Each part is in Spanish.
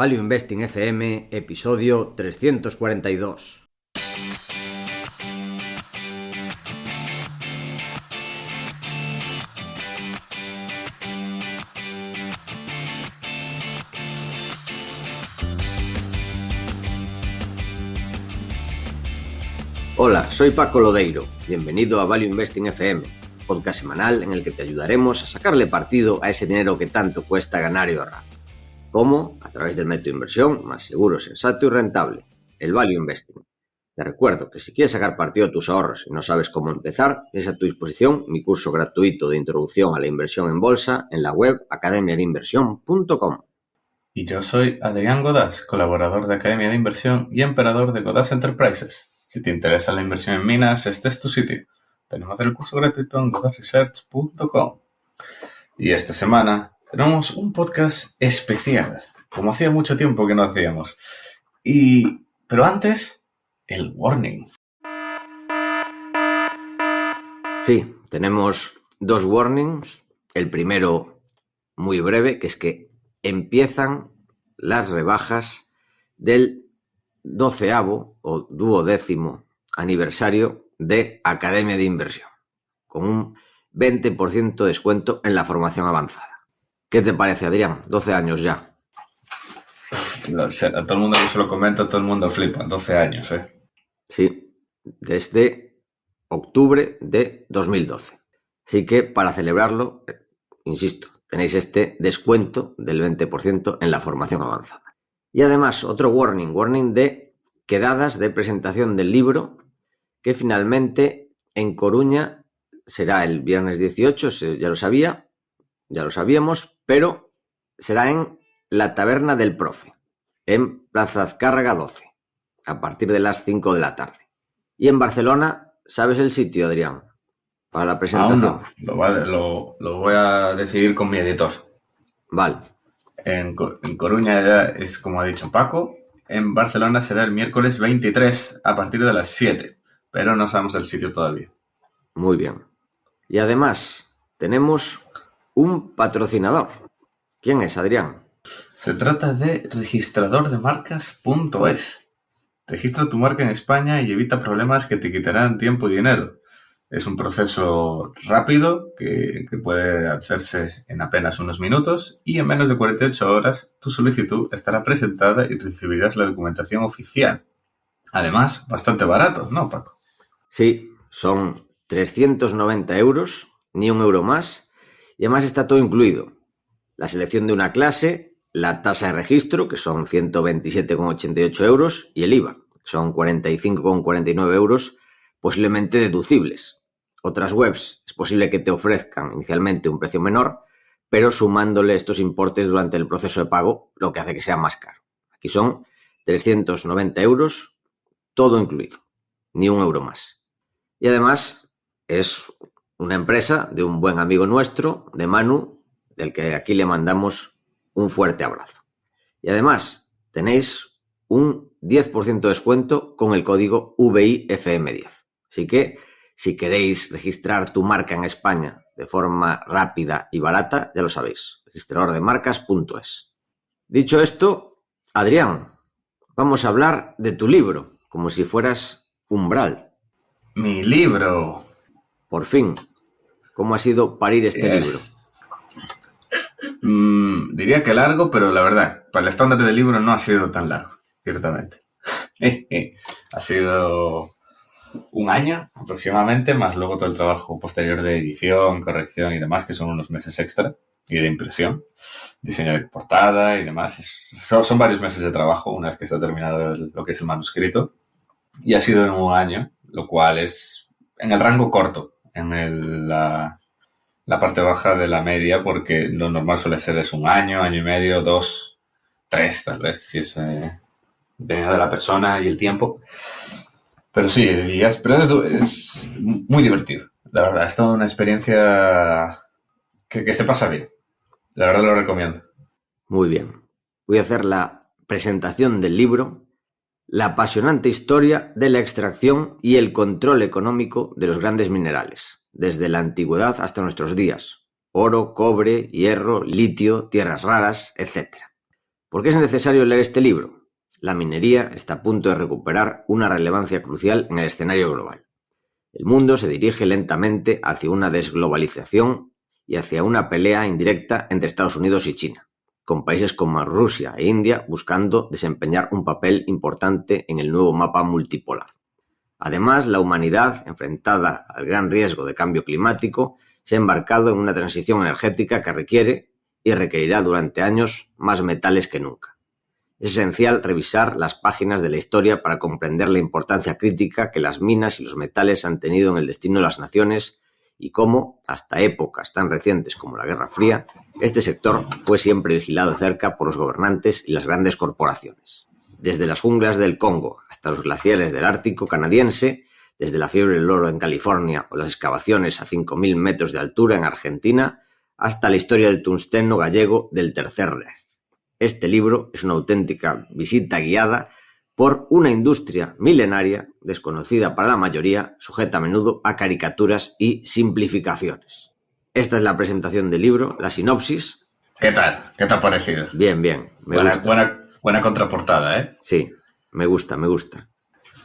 Value Investing FM, episodio 342. Hola, soy Paco Lodeiro. Bienvenido a Value Investing FM, podcast semanal en el que te ayudaremos a sacarle partido a ese dinero que tanto cuesta ganar y ahorrar. ¿Cómo? A través del método de inversión más seguro, sensato y rentable, el Value Investing. Te recuerdo que si quieres sacar partido a tus ahorros y no sabes cómo empezar, tienes a tu disposición mi curso gratuito de introducción a la inversión en bolsa en la web academiadeinversión.com. Y yo soy Adrián Godás, colaborador de Academia de Inversión y emperador de Godás Enterprises. Si te interesa la inversión en minas, este es tu sitio. Tenemos el curso gratuito en godasresearch.com. Y esta semana tenemos un podcast especial, como hacía mucho tiempo que no hacíamos. Pero antes, el warning. Sí, tenemos dos warnings. El primero, muy breve, que es que empiezan las rebajas del 12º o 12º aniversario de Academia de Inversión, con un 20% de descuento en la formación avanzada. ¿Qué te parece, Adrián? 12 años ya. A todo el mundo que se lo comenta, todo el mundo flipa. 12 años, ¿eh? Sí, desde octubre de 2012. Así que para celebrarlo, insisto, tenéis este descuento del 20% en la formación avanzada. Y además, otro warning de quedadas de presentación del libro, que finalmente en Coruña será el viernes 18, ya lo sabíamos, pero será en la Taberna del Profe, en Plaza Azcárraga 12, a partir de las 5 de la tarde. Y en Barcelona, ¿sabes el sitio, Adrián, para la presentación? No. Lo voy a decidir con mi editor. Vale. En Coruña ya es como ha dicho Paco. En Barcelona será el miércoles 23 a partir de las 7, pero no sabemos el sitio todavía. Muy bien. Y además tenemos un patrocinador. ¿Quién es, Adrián? Se trata de registradordemarcas.es. Registra tu marca en España y evita problemas que te quitarán tiempo y dinero. Es un proceso rápido que puede hacerse en apenas unos minutos y en menos de 48 horas tu solicitud estará presentada y recibirás la documentación oficial. Además, bastante barato, ¿no, Paco? Sí, son 390 euros, ni un euro más, y además está todo incluido. La selección de una clase, la tasa de registro, que son 127,88 euros, y el IVA, que son 45,49 euros, posiblemente deducibles. Otras webs es posible que te ofrezcan inicialmente un precio menor, pero sumándole estos importes durante el proceso de pago, lo que hace que sea más caro. Aquí son 390 euros, todo incluido, ni un euro más. Y además es una empresa de un buen amigo nuestro, de Manu, del que aquí le mandamos un fuerte abrazo. Y además tenéis un 10% de descuento con el código VIFM10. Así que si queréis registrar tu marca en España de forma rápida y barata, ya lo sabéis, registradordemarcas.es. Dicho esto, Adrián, vamos a hablar de tu libro, como si fueras Umbral. ¡Mi libro! Por fin. ¿Cómo ha sido parir este libro? Diría que largo, pero la verdad, para el estándar del libro no ha sido tan largo, ciertamente. Ha sido un año aproximadamente, más luego todo el trabajo posterior de edición, corrección y demás, que son unos meses extra, y de impresión, diseño de portada y demás. Son varios meses de trabajo una vez que está terminado lo que es el manuscrito. Y ha sido en un año, lo cual es en el rango corto, en la parte baja de la media, porque lo normal suele ser es un año y medio, 2, 3 tal vez, si es dependiendo de la persona y el tiempo. Pero sí, es muy divertido. La verdad, es toda una experiencia que se pasa bien. La verdad lo recomiendo. Muy bien. Voy a hacer la presentación del libro, la apasionante historia de la extracción y el control económico de los grandes minerales, desde la antigüedad hasta nuestros días. Oro, cobre, hierro, litio, tierras raras, etc. ¿Por qué es necesario leer este libro? La minería está a punto de recuperar una relevancia crucial en el escenario global. El mundo se dirige lentamente hacia una desglobalización y hacia una pelea indirecta entre Estados Unidos y China, con países como Rusia e India buscando desempeñar un papel importante en el nuevo mapa multipolar. Además, la humanidad, enfrentada al gran riesgo de cambio climático, se ha embarcado en una transición energética que requiere y requerirá durante años más metales que nunca. Es esencial revisar las páginas de la historia para comprender la importancia crítica que las minas y los metales han tenido en el destino de las naciones y cómo, hasta épocas tan recientes como la Guerra Fría, este sector fue siempre vigilado de cerca por los gobernantes y las grandes corporaciones. Desde las junglas del Congo hasta los glaciares del Ártico canadiense, desde la fiebre del oro en California o las excavaciones a 5.000 metros de altura en Argentina, hasta la historia del tungsteno gallego del Tercer Reich. Este libro es una auténtica visita guiada por una industria milenaria, desconocida para la mayoría, sujeta a menudo a caricaturas y simplificaciones. Esta es la presentación del libro, la sinopsis. ¿Qué tal? ¿Qué te ha parecido? Bien, me gusta. Buena contraportada, ¿eh? Sí, me gusta.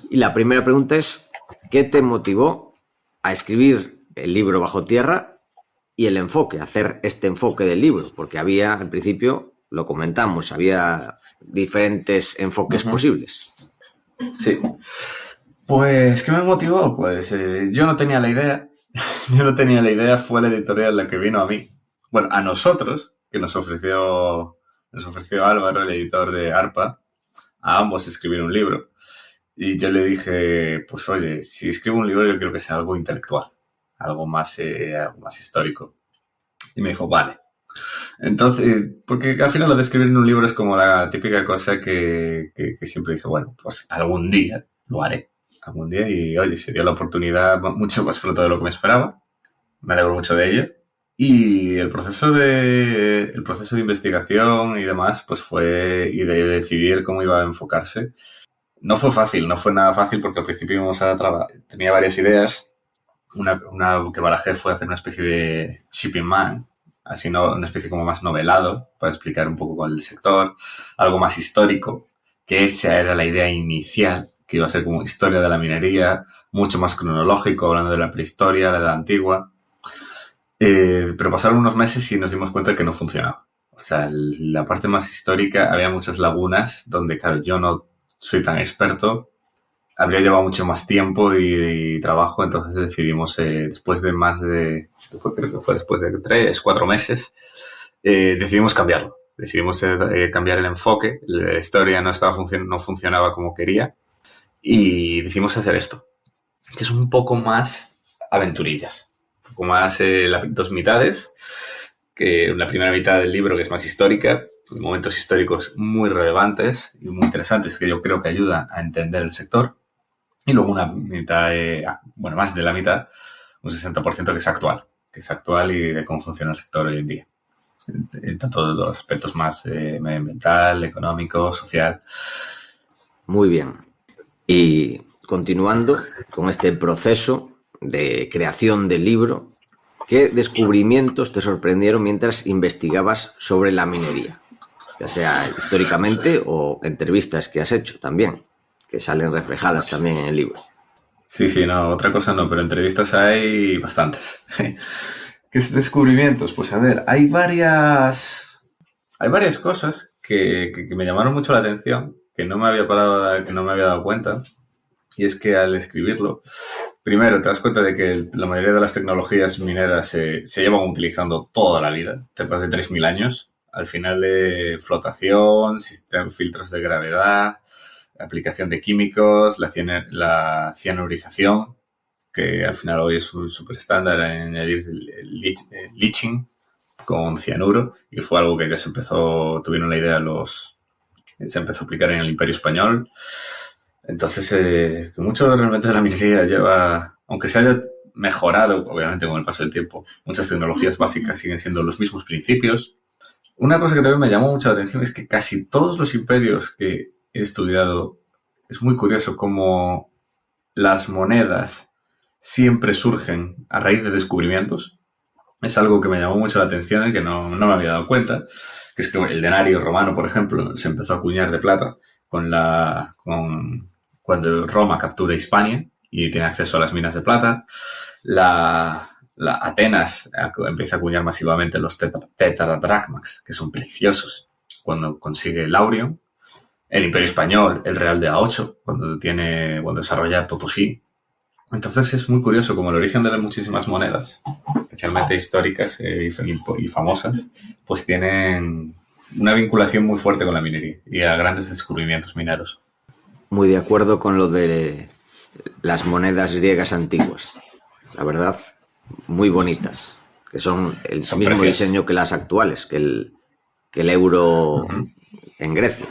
Y la primera pregunta es, ¿qué te motivó a escribir el libro Bajo Tierra y el enfoque, hacer este enfoque del libro? Porque había, al principio, lo comentamos, había diferentes enfoques posibles. Sí. Pues, ¿qué me motivó? Pues yo no tenía la idea. Fue la editorial la que vino a mí. Bueno, a nosotros, que nos ofreció Álvaro, el editor de ARPA, a ambos escribir un libro. Y yo le dije, pues oye, si escribo un libro yo quiero que sea algo intelectual, algo más histórico. Y me dijo, vale. Entonces, porque al final lo de escribir en un libro es como la típica cosa que siempre dije, bueno, pues algún día lo haré. Algún día y, oye, se dio la oportunidad mucho más pronto de lo que me esperaba. Me alegro mucho de ello. Y el proceso de investigación y demás, pues fue, y de decidir cómo iba a enfocarse. No fue nada fácil porque al principio íbamos a tenía varias ideas. Una que barajé fue hacer una especie de shipping man, así una especie como más novelado, para explicar un poco con el sector, algo más histórico, que esa era la idea inicial, que iba a ser como historia de la minería, mucho más cronológico, hablando de la prehistoria, la edad antigua. Pero pasaron unos meses y nos dimos cuenta de que no funcionaba. O sea, la parte más histórica había muchas lagunas donde, claro, yo no soy tan experto, habría llevado mucho más tiempo y trabajo, entonces decidimos, después de 3, 4 meses, decidimos cambiarlo. Decidimos cambiar el enfoque, la historia no funcionaba como quería y decidimos hacer esto, que es un poco más aventurillas, un poco más dos mitades, que la primera mitad del libro que es más histórica, momentos históricos muy relevantes y muy interesantes que yo creo que ayudan a entender el sector. Y luego una mitad, más de la mitad, un 60% que es actual y de cómo funciona el sector hoy en día. En todos los aspectos más medioambiental, económico, social. Muy bien. Y continuando con este proceso de creación del libro, ¿qué descubrimientos te sorprendieron mientras investigabas sobre la minería? Ya sea históricamente o entrevistas que has hecho también, que salen reflejadas también en el libro. Sí, no, otra cosa no, pero entrevistas hay bastantes. ¿Qué descubrimientos? Pues a ver, hay varias cosas que me llamaron mucho la atención, que no me había dado cuenta, y es que al escribirlo, primero te das cuenta de que la mayoría de las tecnologías mineras se llevan utilizando toda la vida, más de 3.000 años. Al final, flotación, filtros de gravedad, aplicación de químicos, la cianurización, que al final hoy es un súper estándar en añadir leaching con cianuro, y fue algo que tuvieron la idea se empezó a aplicar en el Imperio Español. Entonces, que mucho realmente de la minería lleva, aunque se haya mejorado, obviamente, con el paso del tiempo, muchas tecnologías básicas siguen siendo los mismos principios. Una cosa que también me llamó mucho la atención es que casi todos los imperios que he estudiado, es muy curioso cómo las monedas siempre surgen a raíz de descubrimientos. Es algo que me llamó mucho la atención y que no me había dado cuenta. que es que el denario romano, por ejemplo, se empezó a acuñar de plata cuando Roma captura Hispania y tiene acceso a las minas de plata. La Atenas empieza a acuñar masivamente los tetradracmas, que son preciosos, cuando consigue el Aurion. El Imperio Español, el Real de A8, cuando desarrolla Potosí. Entonces es muy curioso como el origen de las muchísimas monedas, especialmente históricas y famosas, pues tienen una vinculación muy fuerte con la minería y a grandes descubrimientos mineros. Muy de acuerdo con lo de las monedas griegas antiguas. La verdad, muy bonitas. Que son el Son mismo preciosas. diseño que las actuales, que el euro en Grecia.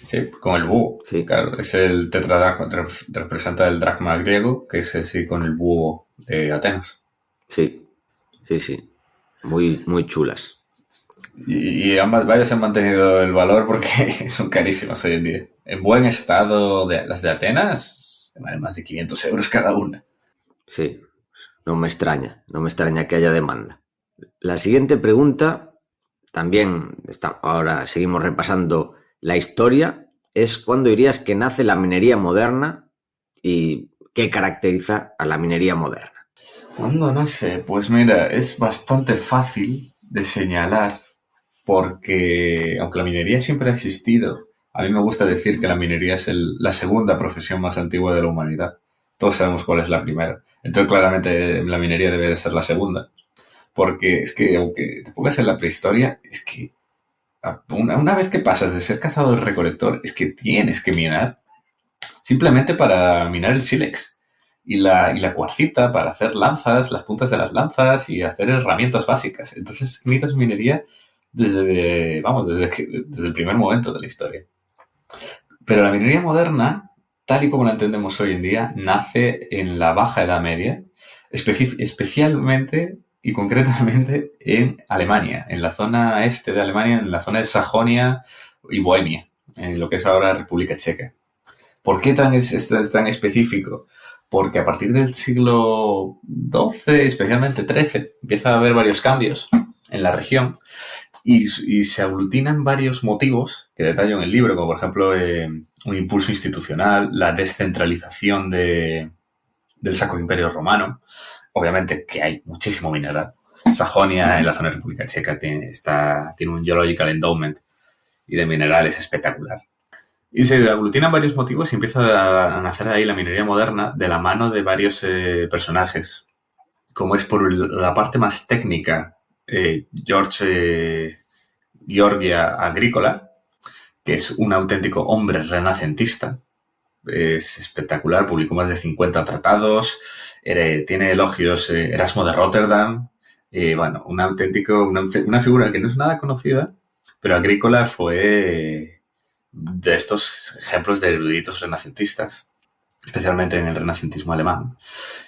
Sí, con el búho. Sí. Claro, es el tetradracma, representa el dracma griego, que es así con el búho de Atenas. Sí, sí, sí. Muy, muy chulas. Y ambas, vaya, se han mantenido el valor porque son carísimas hoy en día. En buen estado, las de Atenas valen más de 500 euros cada una. Sí, no me extraña que haya demanda. La siguiente pregunta, también ahora seguimos repasando la historia, es ¿cuándo dirías que nace la minería moderna y qué caracteriza a la minería moderna? ¿Cuándo nace? Pues mira, es bastante fácil de señalar porque, aunque la minería siempre ha existido, a mí me gusta decir que la minería es la segunda profesión más antigua de la humanidad. Todos sabemos cuál es la primera. Entonces, claramente, la minería debe de ser la segunda. Porque es que, aunque te pongas en la prehistoria, es que una vez que pasas de ser cazador-recolector, es que tienes que minar simplemente para minar el sílex y la cuarcita para hacer lanzas, las puntas de las lanzas y hacer herramientas básicas. Entonces necesitas minería desde el primer momento de la historia. Pero la minería moderna, tal y como la entendemos hoy en día, nace en la Baja Edad Media, especialmente y concretamente en Alemania, en la zona este de Alemania, en la zona de Sajonia y Bohemia, en lo que es ahora República Checa. ¿Por qué es tan específico? Porque a partir del siglo XII, especialmente XIII, empieza a haber varios cambios en la región y se aglutinan varios motivos que detallo en el libro, como por ejemplo un impulso institucional, la descentralización del Sacro Imperio Romano, obviamente que hay muchísimo mineral. Sajonia, en la zona de República Checa, tiene un geological endowment y de minerales espectacular. Y se aglutinan varios motivos y empieza a nacer ahí la minería moderna de la mano de varios personajes. Como es por la parte más técnica, Giorgia Agricola, que es un auténtico hombre renacentista. Es espectacular, publicó más de 50 tratados, tiene elogios Erasmo de Rotterdam. Bueno, una figura que no es nada conocida, pero Agricola fue de estos ejemplos de eruditos renacentistas, especialmente en el renacentismo alemán.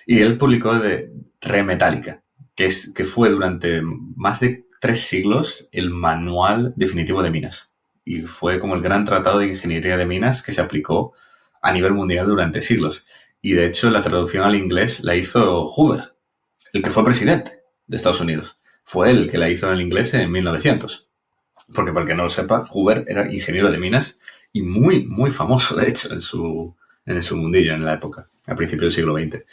Y él publicó de Re Metallica, que fue durante más de 3 siglos el manual definitivo de minas. Y fue como el gran tratado de ingeniería de minas que se aplicó a nivel mundial durante siglos. Y de hecho la traducción al inglés la hizo Hoover, el que fue presidente de Estados Unidos. Fue él el que la hizo en el inglés en 1900. Porque, para el que no lo sepa, Hoover era ingeniero de minas y muy, muy famoso, de hecho, en su mundillo en la época, a principios del siglo XX.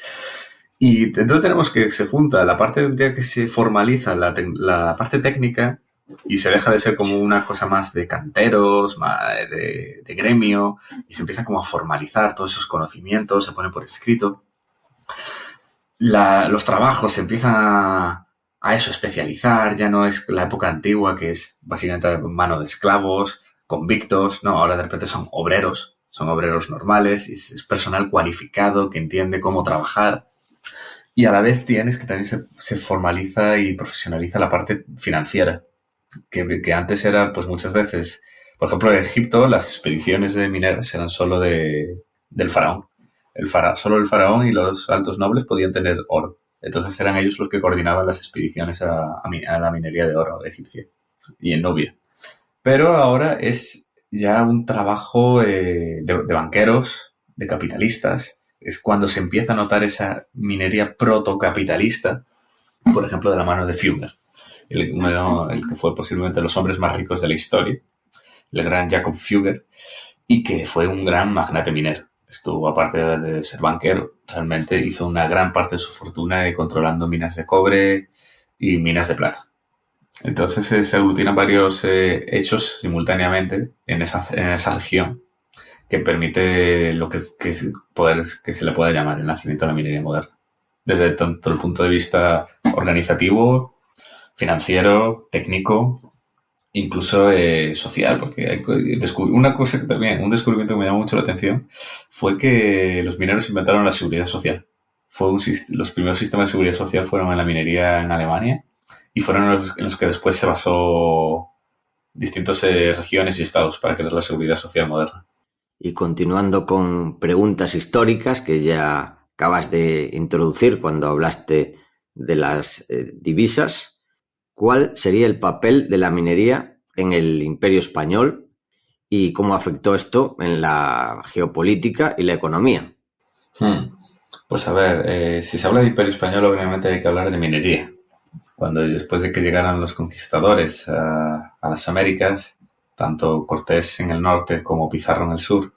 Y entonces tenemos que se junta la parte de que se formaliza la parte técnica y se deja de ser como una cosa más de canteros, más de gremio, y se empieza como a formalizar todos esos conocimientos, se pone por escrito. Los trabajos se empiezan a eso, especializar, ya no es la época antigua que es básicamente mano de esclavos, convictos, no, ahora de repente son obreros normales, es personal cualificado que entiende cómo trabajar y a la vez tienes que también se formaliza y profesionaliza la parte financiera, que antes era pues muchas veces, por ejemplo en Egipto las expediciones de mineros eran solo del faraón. Solo el faraón y los altos nobles podían tener oro. Entonces eran ellos los que coordinaban las expediciones a la minería de oro egipcia y en Nubia. Pero ahora es ya un trabajo de banqueros, de capitalistas. Es cuando se empieza a notar esa minería protocapitalista, por ejemplo, de la mano de Fugger. el que fue posiblemente los hombres más ricos de la historia, el gran Jacob Fugger, y que fue un gran magnate minero. Estuvo, aparte de ser banquero, realmente hizo una gran parte de su fortuna controlando minas de cobre y minas de plata. Entonces se aglutinan varios hechos simultáneamente en esa región que permite lo que se le pueda llamar el nacimiento de la minería moderna. Desde tanto el punto de vista organizativo, financiero, técnico, incluso social, porque una cosa que también, un descubrimiento que me llamó mucho la atención fue que los mineros inventaron la seguridad social. Los primeros sistemas de seguridad social fueron en la minería en Alemania y fueron en los que después se basó distintas regiones y estados para crear la seguridad social moderna. Y continuando con preguntas históricas que ya acabas de introducir cuando hablaste de las divisas, ¿cuál sería el papel de la minería en el Imperio Español y cómo afectó esto en la geopolítica y la economía? Pues a ver, si se habla de Imperio Español, obviamente hay que hablar de minería. Después de que llegaran los conquistadores a las Américas, tanto Cortés en el norte como Pizarro en el sur,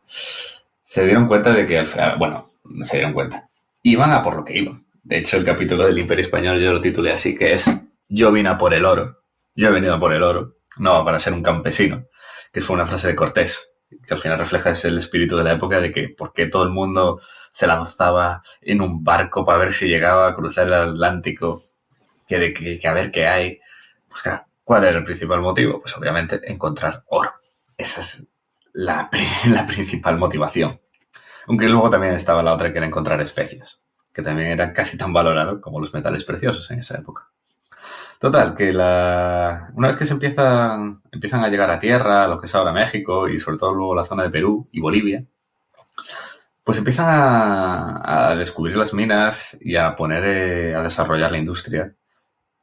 se dieron cuenta de que, no se dieron cuenta, iban a por lo que iban. De hecho, el capítulo del Imperio Español yo lo titulé así, que es "Yo vine a por el oro, yo he venido a por el oro, no para ser un campesino", que fue una frase de Cortés, que al final refleja el espíritu de la época de que por qué todo el mundo se lanzaba en un barco para ver si llegaba a cruzar el Atlántico, que a ver qué hay. Pues claro, ¿cuál era el principal motivo? Pues obviamente encontrar oro. Esa es la principal motivación. Aunque luego también estaba la otra, que era encontrar especias, que también eran casi tan valorados como los metales preciosos en esa época. Total, que una vez que empiezan a llegar a tierra, lo que es ahora México y sobre todo luego la zona de Perú y Bolivia, pues empiezan a descubrir las minas y a a desarrollar la industria,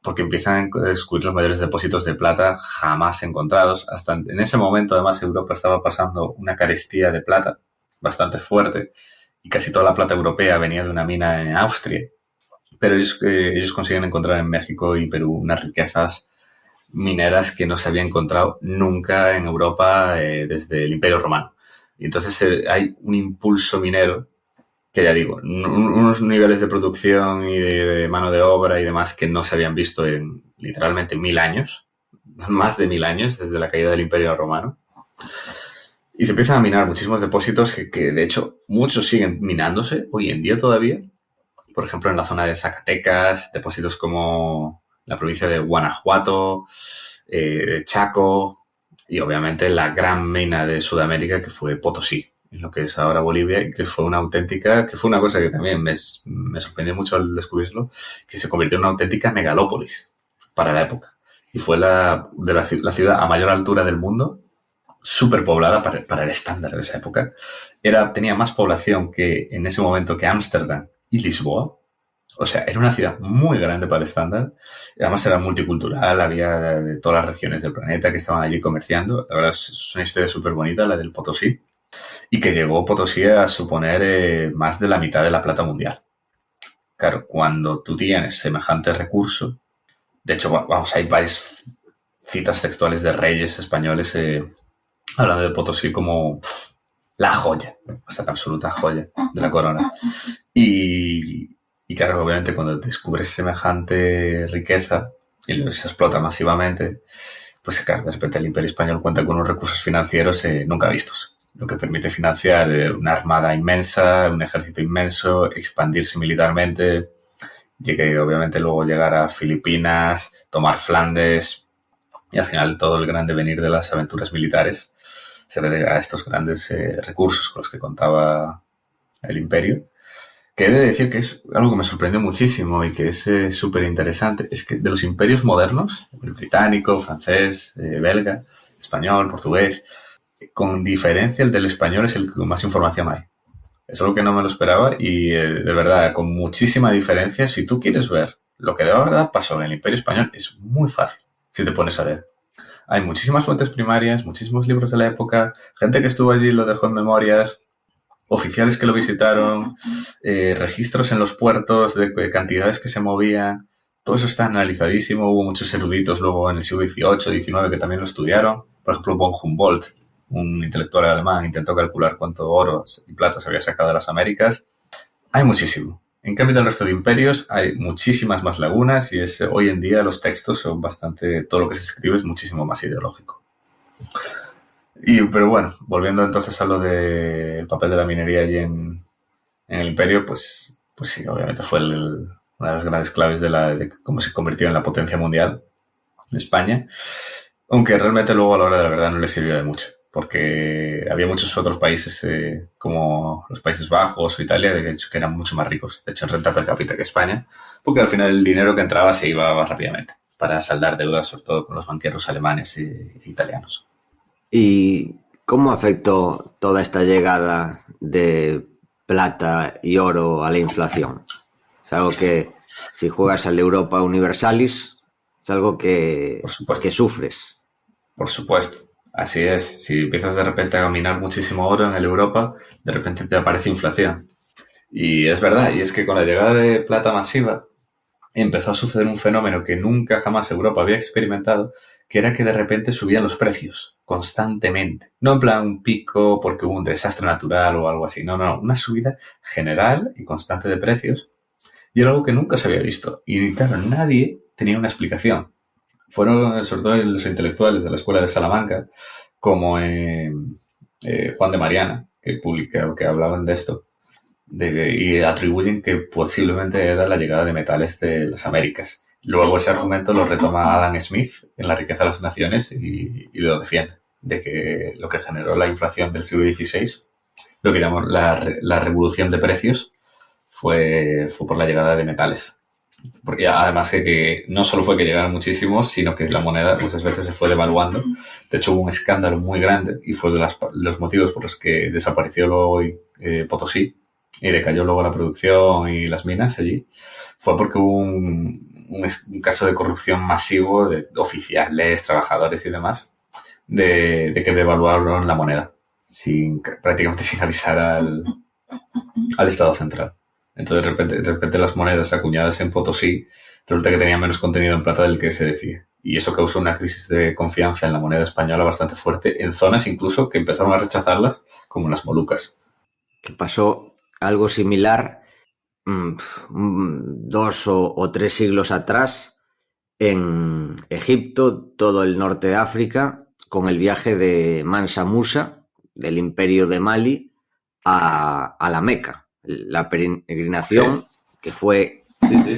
porque empiezan a descubrir los mayores depósitos de plata jamás encontrados. Hasta en ese momento, además, Europa estaba pasando una carestía de plata bastante fuerte y casi toda la plata europea venía de una mina en Austria. Pero ellos consiguen encontrar en México y Perú unas riquezas mineras que no se había encontrado nunca en Europa desde el Imperio Romano. Y entonces hay un impulso minero que, ya digo, unos niveles de producción y de mano de obra y demás que no se habían visto en literalmente 1000 años, más de 1000 años desde la caída del Imperio Romano. Y se empiezan a minar muchísimos depósitos que de hecho muchos siguen minándose hoy en día todavía. Por ejemplo, en la zona de Zacatecas, depósitos como la provincia de Guanajuato, Chaco y obviamente la gran mina de Sudamérica que fue Potosí, en lo que es ahora Bolivia, y que fue una cosa que también me sorprendió mucho al descubrirlo, que se convirtió en una auténtica megalópolis para la época. Y fue la ciudad a mayor altura del mundo, súper poblada para el estándar de esa época. Tenía más población que en ese momento que Ámsterdam y Lisboa. O sea, era una ciudad muy grande para el estándar. Además era multicultural, había de todas las regiones del planeta que estaban allí comerciando. La verdad es una historia súper bonita, la del Potosí. Y que llegó Potosí a suponer más de la mitad de la plata mundial. Claro, cuando tú tienes semejante recurso, de hecho, vamos, hay varias citas textuales de reyes españoles hablando de Potosí como la joya, o sea, la absoluta joya de la corona. Y claro, obviamente cuando descubres semejante riqueza y se explota masivamente, pues claro, de repente el Imperio Español cuenta con unos recursos financieros nunca vistos, lo que permite financiar una armada inmensa, un ejército inmenso, expandirse militarmente, obviamente luego llegar a Filipinas, tomar Flandes, y al final todo el gran devenir de las aventuras militares se debe a estos grandes recursos con los que contaba el imperio. Que he de decir que es algo que me sorprendió muchísimo y que es súper interesante, es que de los imperios modernos, el británico, francés, belga, español, portugués, con diferencia el del español es el que con más información hay. Es algo que no me lo esperaba y de verdad, con muchísima diferencia, si tú quieres ver lo que de verdad pasó en el Imperio Español, es muy fácil si te pones a leer. Hay muchísimas fuentes primarias, muchísimos libros de la época, gente que estuvo allí lo dejó en memorias, oficiales que lo visitaron, registros en los puertos de cantidades que se movían. todo eso está analizadísimo. Hubo muchos eruditos luego en el siglo XVIII, XIX que también lo estudiaron. Por ejemplo, von Humboldt, un intelectual alemán, intentó calcular cuánto oro y plata se había sacado de las Américas. Hay muchísimo. En cambio del resto de imperios hay muchísimas más lagunas y hoy en día los textos son bastante... Todo lo que se escribe es muchísimo más ideológico. Pero bueno, volviendo entonces a lo del papel de la minería allí en el imperio, pues sí, obviamente fue una de las grandes claves de cómo se convirtió en la potencia mundial en España, aunque realmente luego a la hora de la verdad no le sirvió de mucho, porque había muchos otros países como los Países Bajos o Italia, de hecho, que eran mucho más ricos, de hecho en renta per cápita que España, porque al final el dinero que entraba se iba más rápidamente para saldar deudas, sobre todo con los banqueros alemanes e italianos. ¿Y cómo afectó toda esta llegada de plata y oro a la inflación? Es algo que, si juegas al Europa Universalis, es algo que sufres. Por supuesto, así es. Si empiezas de repente a minar muchísimo oro en el Europa, de repente te aparece inflación. Y es verdad, y es que con la llegada de plata masiva empezó a suceder un fenómeno que nunca jamás Europa había experimentado, que era que de repente subían los precios constantemente. No en plan un pico porque hubo un desastre natural o algo así. No, una subida general y constante de precios. Y era algo que nunca se había visto. Y claro, nadie tenía una explicación. Fueron sobre todo los intelectuales de la Escuela de Salamanca, como Juan de Mariana, que hablaban de esto, y atribuyen que posiblemente era la llegada de metales de las Américas. Luego ese argumento lo retoma Adam Smith en La riqueza de las naciones y lo defiende, de que lo que generó la inflación del siglo XVI, lo que llamó la revolución de precios, fue por la llegada de metales. Porque además que no solo fue que llegaron muchísimos, sino que la moneda muchas veces se fue devaluando. De hecho, hubo un escándalo muy grande y fue de los motivos por los que desapareció luego Potosí y decayó luego la producción y las minas allí. Fue porque hubo un caso de corrupción masivo de oficiales, trabajadores y demás, de que devaluaron la moneda prácticamente sin avisar al Estado central. Entonces, de repente las monedas acuñadas en Potosí resulta que tenían menos contenido en plata del que se decía. Y eso causó una crisis de confianza en la moneda española bastante fuerte, en zonas incluso que empezaron a rechazarlas, como las Molucas. Que pasó algo similar 2 o 3 siglos atrás en Egipto, todo el norte de África, con el viaje de Mansa Musa, del imperio de Mali, a la Meca. La peregrinación, sí, que fue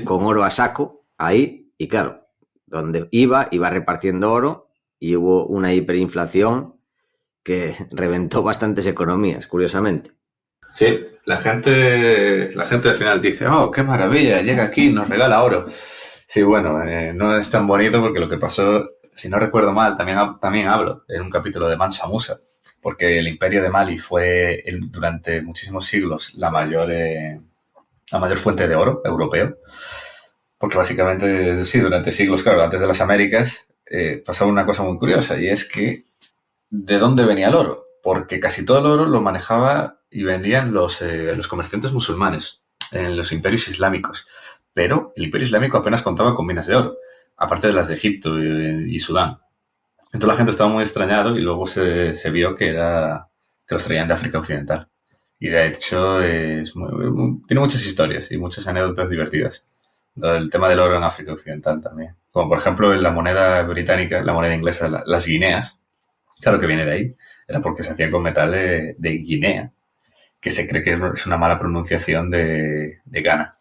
con oro a saco ahí, y claro, donde iba repartiendo oro y hubo una hiperinflación que reventó bastantes economías, curiosamente. Sí, la gente al final dice, oh, qué maravilla, llega aquí y nos regala oro. Sí, bueno, no es tan bonito porque lo que pasó, si no recuerdo mal, también hablo en un capítulo de Mansa Musa, porque el imperio de Mali fue durante muchísimos siglos la mayor fuente de oro europeo, porque básicamente, sí, durante siglos, claro, antes de las Américas, pasaba una cosa muy curiosa, y es que ¿de dónde venía el oro? Porque casi todo el oro lo manejaba y vendían los comerciantes musulmanes en los imperios islámicos, pero el imperio islámico apenas contaba con minas de oro, aparte de las de Egipto y Sudán. Entonces la gente estaba muy extrañado y luego se vio que los traían de África Occidental. Y de hecho tiene muchas historias y muchas anécdotas divertidas. El tema del oro en África Occidental también. Como por ejemplo en la moneda británica, la moneda inglesa, las guineas. Claro que viene de ahí. Era porque se hacían con metal de Guinea, que se cree que es una mala pronunciación de Ghana.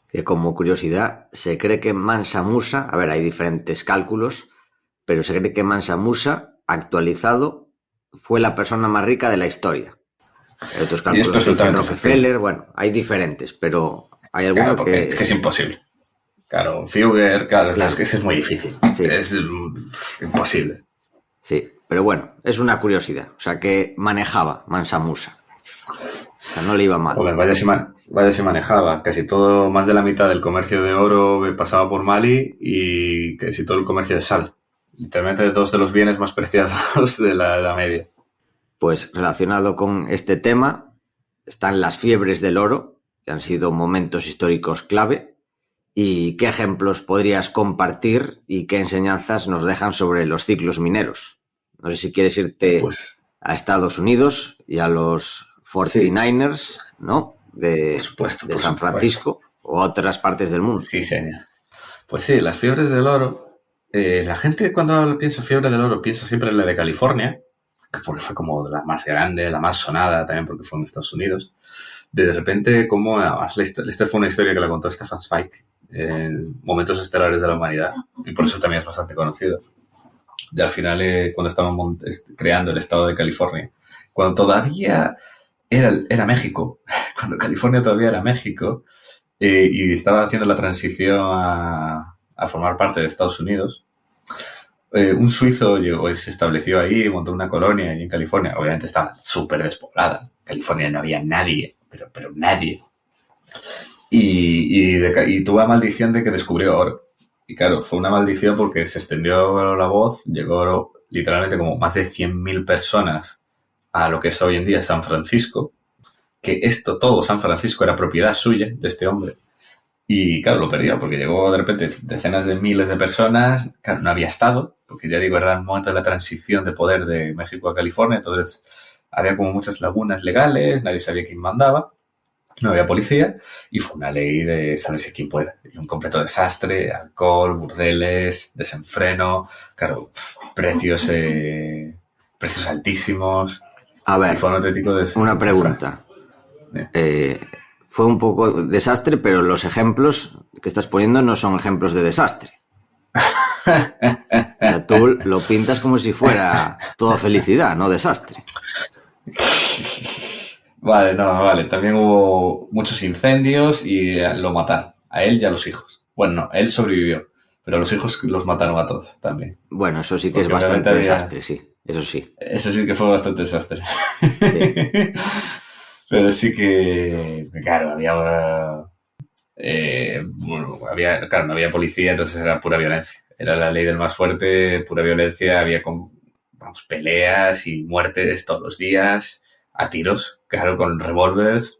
Que como curiosidad, se cree que Mansa Musa, a ver, hay diferentes cálculos, pero se cree que Mansa Musa, actualizado, fue la persona más rica de la historia. Hay otros cálculos que dicen Rockefeller, bueno, hay diferentes, pero hay algunos que... Es que es imposible. Claro, Fugger, claro. Es que es muy difícil. Sí. Es imposible. Sí, pero bueno, es una curiosidad. O sea, que manejaba Mansa Musa. O sea, no le iba mal. Joder, vaya si manejaba. Casi todo, más de la mitad del comercio de oro pasaba por Mali y casi todo el comercio de sal. Literalmente 2 de los bienes más preciados de la Edad Media. Pues relacionado con este tema están las fiebres del oro, que han sido momentos históricos clave, ¿Y qué ejemplos podrías compartir y qué enseñanzas nos dejan sobre los ciclos mineros? No sé si quieres irte Pues a Estados Unidos y a los sí, 49ers, ¿no? De por San supuesto. Francisco o a otras partes del mundo. Sí, señor. Pues sí, las fiebres del oro. La gente cuando piensa fiebre del oro piensa siempre en la de California, que fue como la más grande, la más sonada también porque fue en Estados Unidos. De repente, como además esta fue una historia que la contó Stefan Zweig en Momentos Estelares de la Humanidad, y por eso también es bastante conocido. Y al final, cuando estaban creando el estado de California, cuando todavía era México, cuando California todavía era México, y estaba haciendo la transición a formar parte de Estados Unidos, un suizo llegó y se estableció ahí, montó una colonia allí en California. Obviamente estaba súper despoblada. En California no había nadie, pero nadie. Y tuvo la maldición de que descubrió oro. Y claro, fue una maldición porque se extendió la voz, llegó literalmente como más de 100.000 personas a lo que es hoy en día San Francisco, que todo San Francisco era propiedad suya, de este hombre. Y claro, lo perdió porque llegó de repente decenas de miles de personas, claro, no había estado, porque ya digo, era el momento de la transición de poder de México a California, entonces había como muchas lagunas legales, nadie sabía quién mandaba, no había policía, y fue una ley de sálvese quien pueda. Y un completo desastre, alcohol, burdeles, desenfreno, claro, precios altísimos, A y fue un ver, auténtico una desenfreno. pregunta. Fue un poco desastre, pero los ejemplos que estás poniendo no son ejemplos de desastre. O sea, tú lo pintas como si fuera todo felicidad, no desastre. Vale, no, vale. También hubo muchos incendios y lo mataron. A él y a los hijos. Bueno, no, él sobrevivió. Pero a los hijos los mataron a todos también. Bueno, eso sí que es Porque obviamente bastante había... desastre, sí. Eso sí. Eso sí que fue bastante desastre. Sí. Pero sí que, claro, bueno, claro, no había policía, entonces era pura violencia. Era la ley del más fuerte, pura violencia, había vamos, peleas y muertes todos los días, a tiros, claro, con revólveres.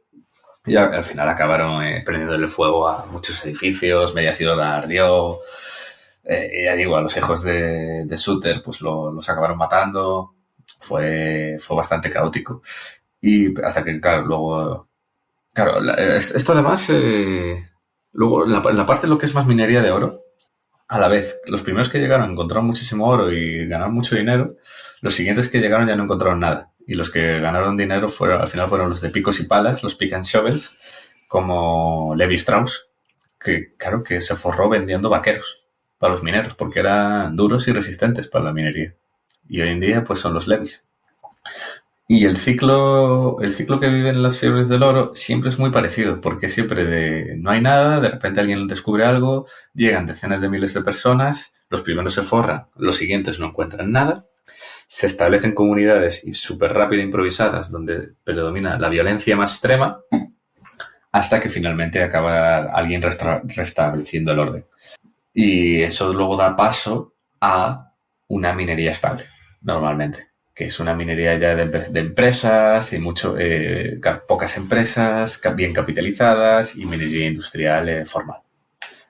Y al final acabaron prendiéndole fuego a muchos edificios, media ciudad ardió. Ya digo, a los hijos de Suter pues los acabaron matando. Fue bastante caótico. Y hasta que, claro, luego... Claro, esto además... luego, la parte de lo que es más minería de oro, a la vez, los primeros que llegaron encontraron muchísimo oro y ganaron mucho dinero. Los siguientes que llegaron ya no encontraron nada. Y los que ganaron dinero al final fueron los de picos y palas, los pick and shovels, como Levi Strauss, que claro que se forró vendiendo vaqueros para los mineros, porque eran duros y resistentes para la minería. Y hoy en día pues son los Levis. Y el ciclo que viven las fiebres del oro siempre es muy parecido, porque siempre no hay nada, de repente alguien descubre algo, llegan decenas de miles de personas, los primeros se forran, los siguientes no encuentran nada, se establecen comunidades súper rápido improvisadas donde predomina la violencia más extrema, hasta que finalmente acaba alguien restableciendo el orden. Y eso luego da paso a una minería estable, normalmente, que es una minería ya de empresas y pocas empresas bien capitalizadas y minería industrial formal.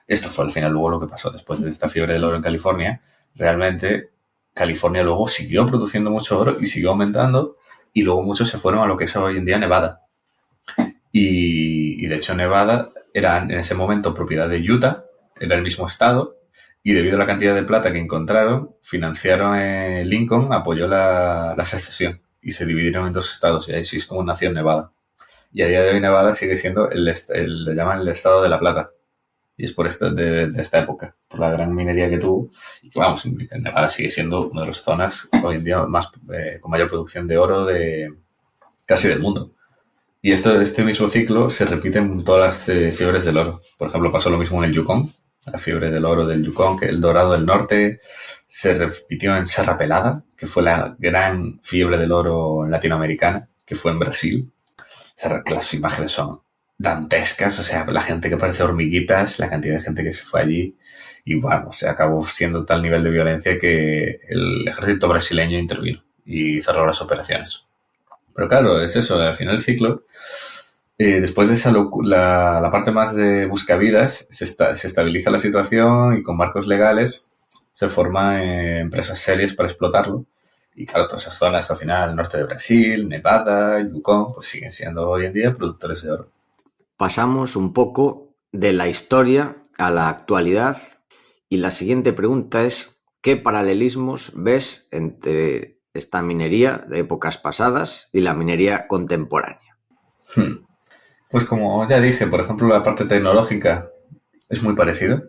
Esto fue al final luego lo que pasó después de esta fiebre del oro en California. Realmente California luego siguió produciendo mucho oro y siguió aumentando, y luego muchos se fueron a lo que es hoy en día Nevada. Y de hecho Nevada era en ese momento propiedad de Utah, era el mismo estado, y debido a la cantidad de plata que encontraron, financiaron, Lincoln apoyó la secesión y se dividieron en dos estados, y así es como nació Nevada. Y a día de hoy Nevada sigue siendo le llaman el estado de la plata, y es por de esta época, por la gran minería que tuvo, y que vamos, Nevada sigue siendo una de las zonas hoy en día con mayor producción de oro casi del mundo. Y este mismo ciclo se repite en todas las fiebres del oro. Por ejemplo, pasó lo mismo en el Yukon, la fiebre del oro del Yukon, que el dorado del norte se repitió en Serra Pelada, que fue la gran fiebre del oro latinoamericana, que fue en Brasil. Las imágenes son dantescas, o sea, la gente que parece hormiguitas, la cantidad de gente que se fue allí, y bueno, se acabó siendo tal nivel de violencia que el ejército brasileño intervino y cerró las operaciones. Pero claro, es eso, al final el ciclo Después de esa la parte más de buscavidas, se estabiliza la situación y con marcos legales se forman empresas serias para explotarlo. Y claro, todas esas zonas al final, el norte de Brasil, Nevada, Yukon, pues siguen siendo hoy en día productores de oro. Pasamos un poco de la historia a la actualidad y la siguiente pregunta es, ¿qué paralelismos ves entre esta minería de épocas pasadas y la minería contemporánea? Hmm. Pues como ya dije, por ejemplo, la parte tecnológica es muy parecido.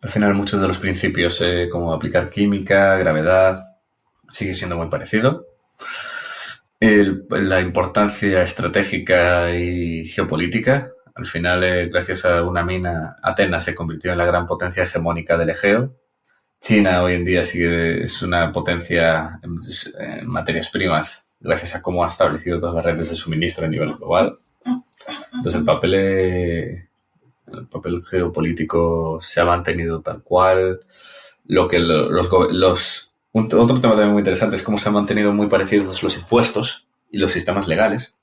Al final muchos de los principios, como aplicar química, gravedad, sigue siendo muy parecido. La importancia estratégica y geopolítica. Al final, gracias a una mina, Atenas se convirtió en la gran potencia hegemónica del Egeo. China hoy en día es una potencia en materias primas, gracias a cómo ha establecido todas las redes de suministro a nivel global. Entonces el papel geopolítico se ha mantenido tal cual. Lo que otro tema también muy interesante es cómo se han mantenido muy parecidos los impuestos y los sistemas legales.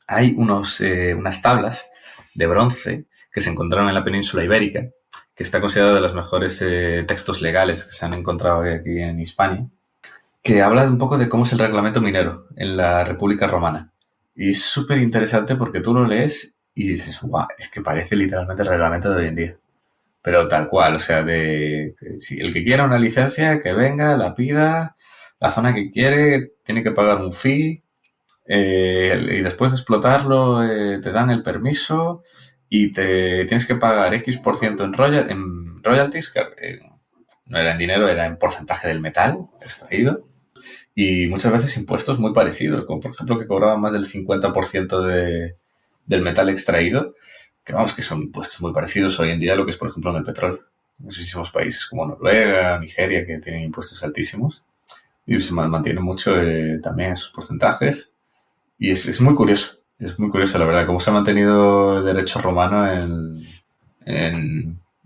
Hay unas tablas de bronce que se encontraron en la península ibérica, que está considerada de los mejores textos legales que se han encontrado aquí en Hispania, que habla un poco de cómo es el reglamento minero en la República Romana. Y es súper interesante porque tú lo lees y dices, guau, es que parece literalmente el reglamento de hoy en día. Pero tal cual, o sea, si el que quiera una licencia, que venga, la pida, la zona que quiere, tiene que pagar un fee, y después de explotarlo te dan el permiso y te tienes que pagar X% en royalties, que no era en dinero, era en porcentaje del metal extraído, y muchas veces impuestos muy parecidos, como por ejemplo que cobraban más del 50% del metal extraído, que vamos, que son impuestos muy parecidos hoy en día a lo que es, por ejemplo, en el petróleo. Muchísimos países como Noruega, Nigeria, que tienen impuestos altísimos y se mantienen mucho también esos porcentajes. Y es muy curioso, la verdad, cómo se ha mantenido el derecho romano en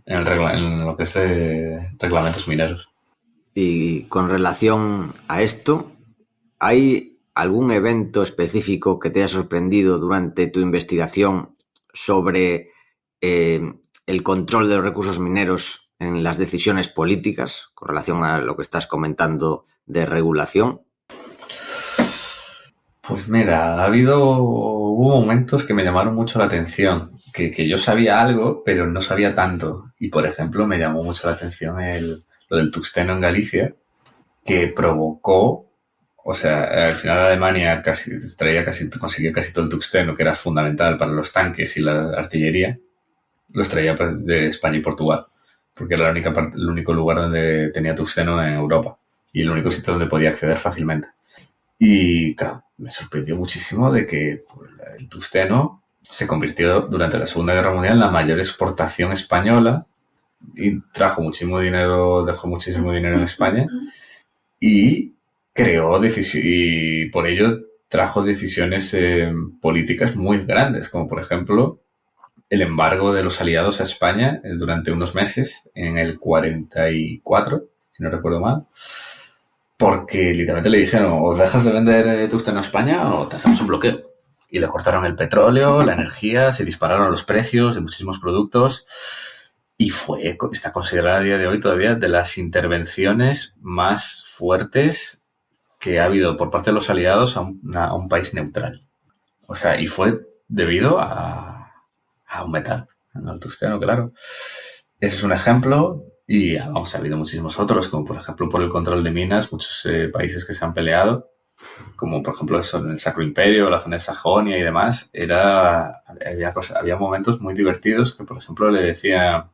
lo que es reglamentos mineros. Y con relación a esto, ¿hay algún evento específico que te haya sorprendido durante tu investigación sobre el control de los recursos mineros en las decisiones políticas con relación a lo que estás comentando de regulación? Pues mira, hubo momentos que me llamaron mucho la atención, que yo sabía algo, pero no sabía tanto. Y por ejemplo, me llamó mucho la atención lo del tungsteno en Galicia, que provocó, o sea, al final Alemania consiguió casi todo el tungsteno, que era fundamental para los tanques y la artillería, los traía de España y Portugal, porque era el único lugar donde tenía tungsteno en Europa y el único sitio donde podía acceder fácilmente. Y claro, me sorprendió muchísimo de que pues, el tungsteno se convirtió durante la Segunda Guerra Mundial en la mayor exportación española y dejó muchísimo dinero en España y y por ello trajo decisiones políticas muy grandes, como por ejemplo el embargo de los aliados a España durante unos meses, en el 44, si no recuerdo mal, porque literalmente le dijeron, o dejas de vender tungsteno a España o te hacemos un bloqueo. Y le cortaron el petróleo, la energía, se dispararon los precios de muchísimos productos y está considerada a día de hoy todavía de las intervenciones más fuertes que ha habido por parte de los aliados a un país neutral. O sea, y fue debido a un metal, al tungsteno, claro. Ese es un ejemplo y vamos, ha habido muchísimos otros, como por ejemplo por el control de minas, muchos países que se han peleado, como por ejemplo eso en el Sacro Imperio, la zona de Sajonia y demás. Había momentos muy divertidos que, por ejemplo, le decía,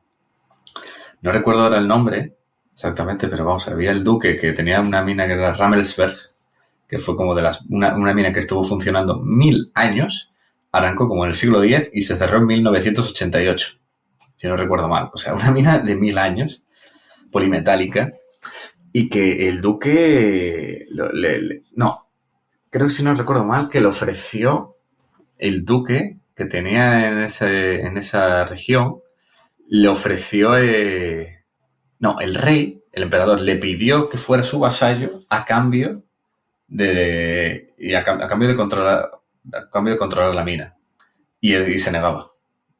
no recuerdo ahora el nombre exactamente, pero vamos, había el duque que tenía una mina que era Ramelsberg, que fue como una mina que estuvo funcionando 1000 años, arrancó como en el siglo X y se cerró en 1988, si no recuerdo mal. O sea, una mina de 1000 años, polimetálica, y que el duque, no, creo que si no recuerdo mal, que le ofreció el duque que tenía en esa región, le ofreció, no, el rey, el emperador, le pidió que fuera su vasallo a cambio a cambio de controlar la mina. y se negaba.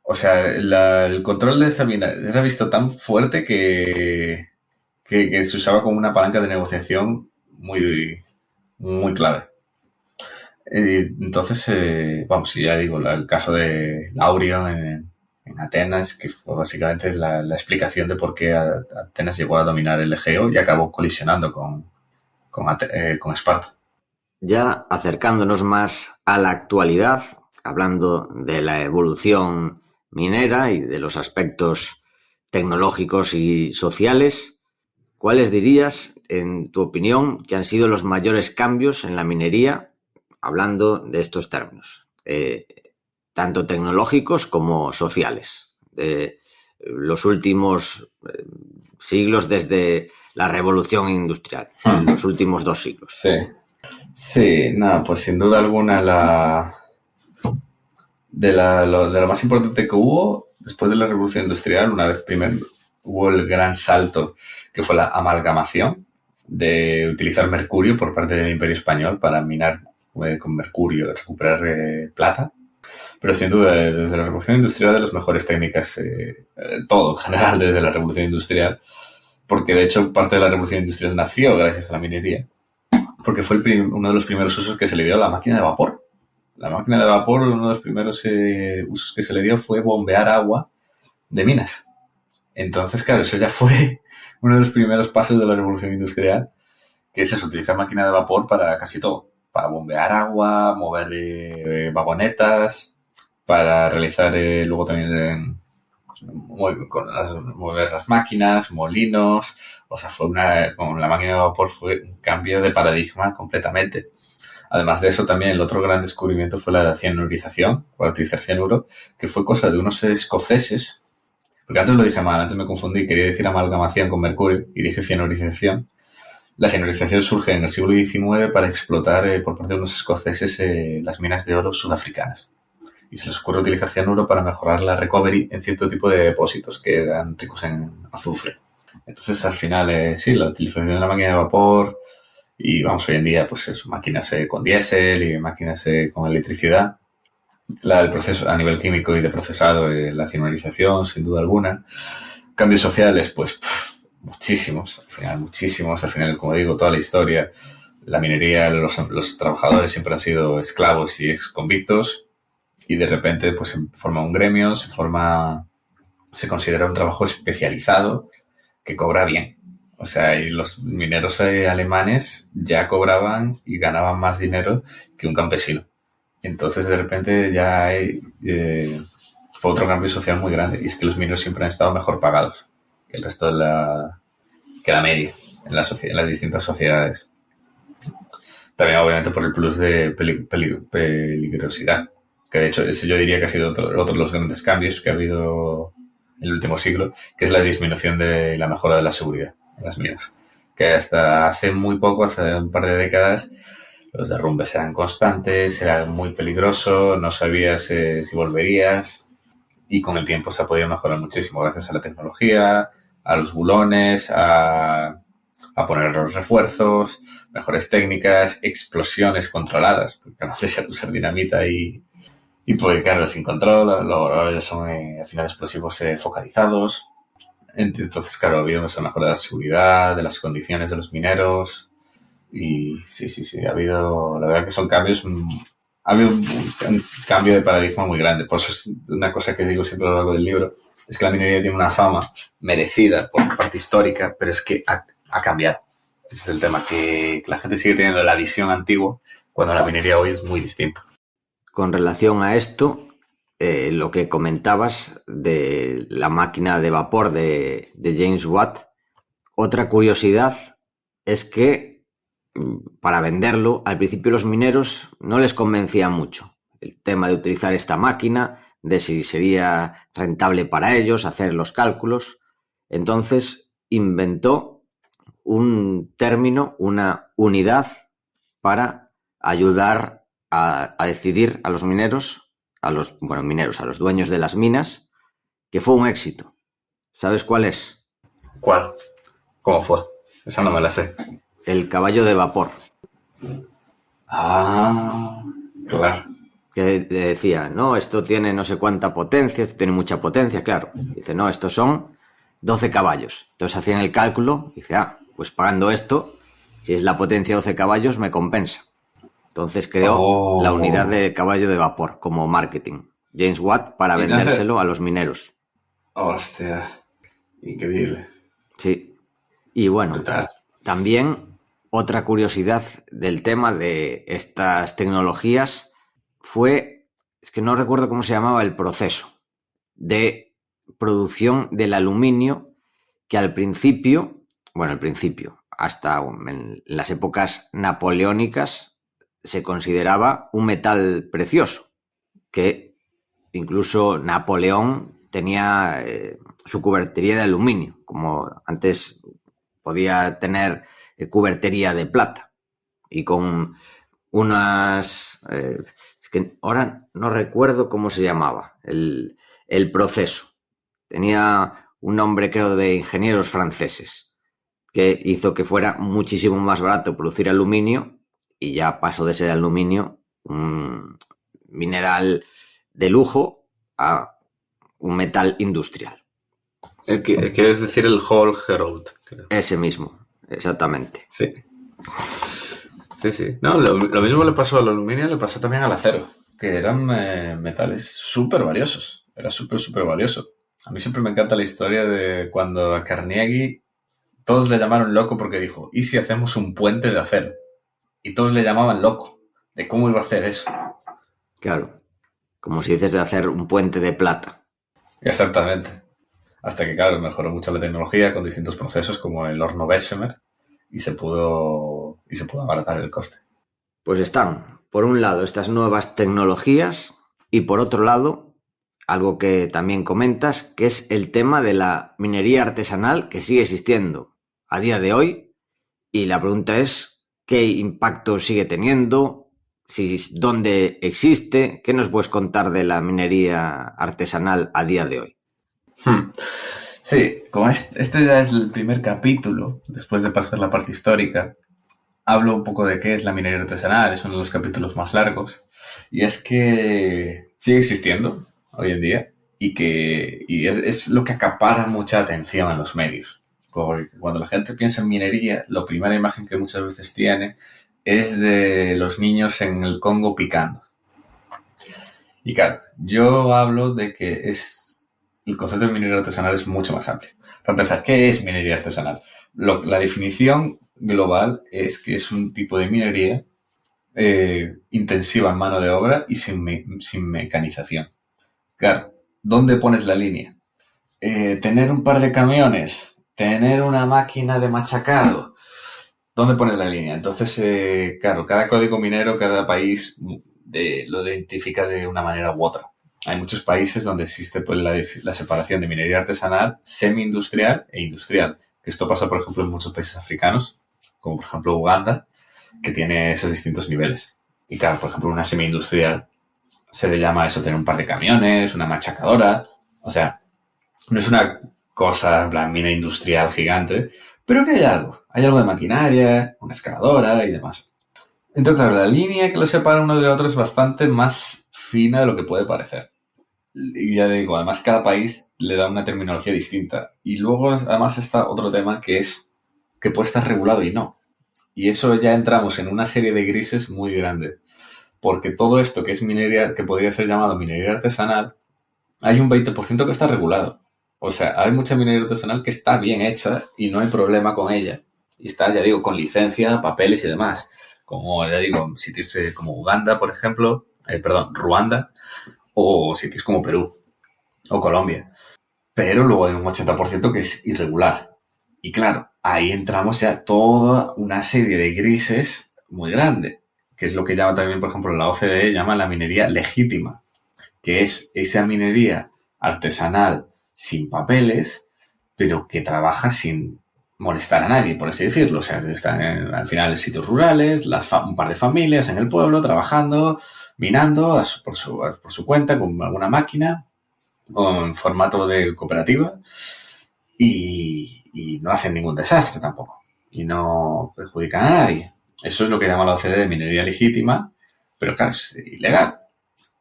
O sea, el control de esa mina era visto tan fuerte que se usaba como una palanca de negociación muy, muy clave. Entonces, vamos, ya digo, el caso de Laurion en Atenas, que fue básicamente la explicación de por qué Atenas llegó a dominar el Egeo y acabó colisionando con Esparta. Ya acercándonos más a la actualidad, hablando de la evolución minera y de los aspectos tecnológicos y sociales, ¿cuáles dirías, en tu opinión, que han sido los mayores cambios en la minería, hablando de estos términos, tanto tecnológicos como sociales, de los últimos siglos desde la revolución industrial, los últimos 2 siglos? Sí. Sí, nada, pues sin duda alguna de lo más importante que hubo después de la revolución industrial, una vez primero hubo el gran salto que fue la amalgamación de utilizar mercurio por parte del Imperio Español para minar con mercurio, recuperar plata. Pero sin duda, desde la revolución industrial, de las mejores técnicas, todo en general desde la revolución industrial, porque de hecho parte de la revolución industrial nació gracias a la minería, porque fue uno de los primeros usos que se le dio a la máquina de vapor. La máquina de vapor, uno de los primeros usos que se le dio fue bombear agua de minas. Entonces, claro, eso ya fue uno de los primeros pasos de la revolución industrial, que es eso, utilizar máquina de vapor para casi todo. Para bombear agua, mover vagonetas, para realizar luego también mover las máquinas, molinos. O sea, con la máquina de vapor fue un cambio de paradigma completamente. Además de eso, también el otro gran descubrimiento fue la cianurización, para utilizar cianuro, que fue cosa de unos escoceses, porque antes lo dije mal, antes me confundí, quería decir amalgamación con mercurio y dije cianurización. La cianurización surge en el siglo XIX para explotar por parte de unos escoceses las minas de oro sudafricanas. Y se les ocurre utilizar cianuro para mejorar la recovery en cierto tipo de depósitos que eran ricos en azufre. Entonces, al final, sí, la utilización de la máquina de vapor y, vamos, hoy en día, pues eso, máquinas con diésel y máquinas con electricidad. El proceso a nivel químico y de procesado, la cianurización, sin duda alguna. Cambios sociales, pues muchísimos, al final, como digo, toda la historia, la minería, los trabajadores siempre han sido esclavos y exconvictos, y de repente pues se forma un gremio, se considera un trabajo especializado que cobra bien. O sea, y los mineros alemanes ya cobraban y ganaban más dinero que un campesino. Entonces, de repente ya fue otro cambio social muy grande, y es que los mineros siempre han estado mejor pagados que el resto que la media en las distintas sociedades. También, obviamente, por el plus de peligrosidad, que de hecho ese yo diría que ha sido otro de los grandes cambios que ha habido en el último siglo, que es la disminución de la mejora de la seguridad en las minas. Que hasta hace muy poco, hace un par de décadas, los derrumbes eran constantes, era muy peligroso, no sabías si volverías, y con el tiempo se ha podido mejorar muchísimo gracias a la tecnología, a los bulones, a poner los refuerzos, mejores técnicas, explosiones controladas, porque antes se usar dinamita y pues claro, sin control, ahora ya son al final explosivos focalizados. Entonces, claro, ha habido esa mejora de la seguridad, de las condiciones de los mineros. Y sí, ha habido, la verdad que son cambios, ha habido un cambio de paradigma muy grande. Por eso es una cosa que digo siempre a lo largo del libro, es que la minería tiene una fama merecida por parte histórica, pero es que ha cambiado. Ese es el tema, que la gente sigue teniendo la visión antigua cuando la minería hoy es muy distinta. Con relación a esto, lo que comentabas de la máquina de vapor de James Watt, otra curiosidad es que para venderlo, al principio los mineros no les convencía mucho el tema de utilizar esta máquina, de si sería rentable para ellos hacer los cálculos. Entonces inventó un término, una unidad para ayudar a decidir a los mineros, a los dueños de las minas, que fue un éxito. ¿Sabes cuál es? ¿Cuál? ¿Cómo fue? Esa no me la sé. El caballo de vapor. Ah, claro. que decía, no, esto tiene no sé cuánta potencia, esto tiene mucha potencia, claro. Dice, no, estos son 12 caballos. Entonces hacían el cálculo y dice, pues pagando esto, si es la potencia de 12 caballos, me compensa. Entonces creó la unidad de caballo de vapor como marketing. James Watt para vendérselo a los mineros. Hostia, increíble. Sí. Y bueno, Brutal. También otra curiosidad del tema de estas tecnologías fue, es que no recuerdo cómo se llamaba el proceso de producción del aluminio, que al principio, hasta en las épocas napoleónicas, se consideraba un metal precioso, que incluso Napoleón tenía su cubertería de aluminio, como antes podía tener cubertería de plata y con unas... es que ahora no recuerdo cómo se llamaba el proceso. Tenía un nombre, creo, de ingenieros franceses, que hizo que fuera muchísimo más barato producir aluminio y ya pasó de ser aluminio un mineral de lujo a un metal industrial. ¿Quieres decir el Hall Herald? Creo. Ese mismo, exactamente. Sí. Sí. No, lo mismo le pasó al aluminio, le pasó también al acero, que eran metales súper valiosos. Era súper valioso. A mí siempre me encanta la historia de cuando a Carnegie todos le llamaron loco porque dijo, ¿y si hacemos un puente de acero? Y todos le llamaban loco de cómo iba a hacer eso. Claro, como si dices de hacer un puente de plata. Exactamente. Hasta que, claro, mejoró mucho la tecnología con distintos procesos como el horno Bessemer y se pudo abaratar el coste. Pues están, por un lado, estas nuevas tecnologías y por otro lado, algo que también comentas, que es el tema de la minería artesanal que sigue existiendo a día de hoy. Y la pregunta es, ¿qué impacto sigue teniendo? ¿Dónde existe? ¿Qué nos puedes contar de la minería artesanal a día de hoy? Sí, como este ya es el primer capítulo, después de pasar la parte histórica, hablo un poco de qué es la minería artesanal, es uno de los capítulos más largos, y es que sigue existiendo hoy en día y es lo que acapara mucha atención en los medios. Porque cuando la gente piensa en minería, la primera imagen que muchas veces tiene es de los niños en el Congo picando. Y claro, yo hablo de que el concepto de minería artesanal es mucho más amplio. Para empezar, ¿qué es minería artesanal? La definición global es que es un tipo de minería intensiva en mano de obra y sin mecanización. Claro, ¿dónde pones la línea? Tener un par de camiones, tener una máquina de machacado. ¿Dónde pones la línea? Entonces, claro, cada código minero, cada país lo identifica de una manera u otra. Hay muchos países donde existe pues, la separación de minería artesanal, semi-industrial e industrial. Esto pasa, por ejemplo, en muchos países africanos, como por ejemplo Uganda, que tiene esos distintos niveles. Y claro, por ejemplo, una semi-industrial se le llama eso, tener un par de camiones, una machacadora. O sea, no es una cosa, en plan, mina industrial gigante, pero que hay algo. Hay algo de maquinaria, una excavadora y demás. Entonces, claro, la línea que lo separa uno de otro es bastante más fina de lo que puede parecer. Y ya digo, además cada país le da una terminología distinta. Y luego además está otro tema que es que puede estar regulado y no. Y eso ya entramos en una serie de grises muy grande. Porque todo esto que es minería, que podría ser llamado minería artesanal, hay un 20% que está regulado. O sea, hay mucha minería artesanal que está bien hecha y no hay problema con ella. Y está, ya digo, con licencia, papeles y demás. Como, ya digo, sitios como Uganda, por ejemplo, Ruanda, o sitios como Perú o Colombia. Pero luego hay un 80% que es irregular. Y claro, ahí entramos ya toda una serie de grises muy grande, que es lo que llama también, por ejemplo, la OCDE, llama la minería legítima, que es esa minería artesanal sin papeles, pero que trabaja sin molestar a nadie, por así decirlo. O sea, que están al final en sitios rurales, un par de familias en el pueblo trabajando, minando por su cuenta con alguna máquina o en formato de cooperativa y no hacen ningún desastre tampoco y no perjudican a nadie. Eso es lo que llama la OCDE de minería legítima, pero claro, es ilegal.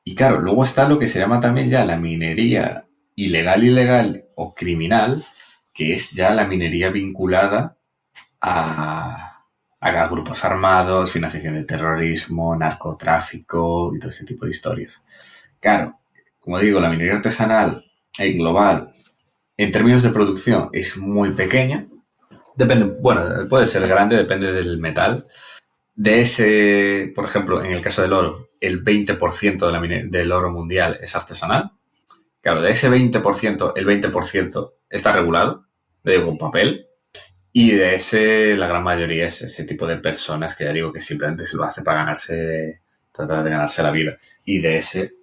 Y claro, luego está lo que se llama también ya la minería ilegal o criminal, que es ya la minería vinculada a grupos armados, financiación de terrorismo, narcotráfico y todo ese tipo de historias. Claro, como digo, la minería artesanal en global, en términos de producción, es muy pequeña. Depende, bueno, puede ser grande, depende del metal. De ese, por ejemplo, en el caso del oro, el 20% del oro mundial es artesanal. Claro, de ese 20%, el 20% está regulado, le digo, con papel. Y de ese, la gran mayoría es ese tipo de personas que ya digo que simplemente se lo hace para tratar de ganarse la vida. Y de ese,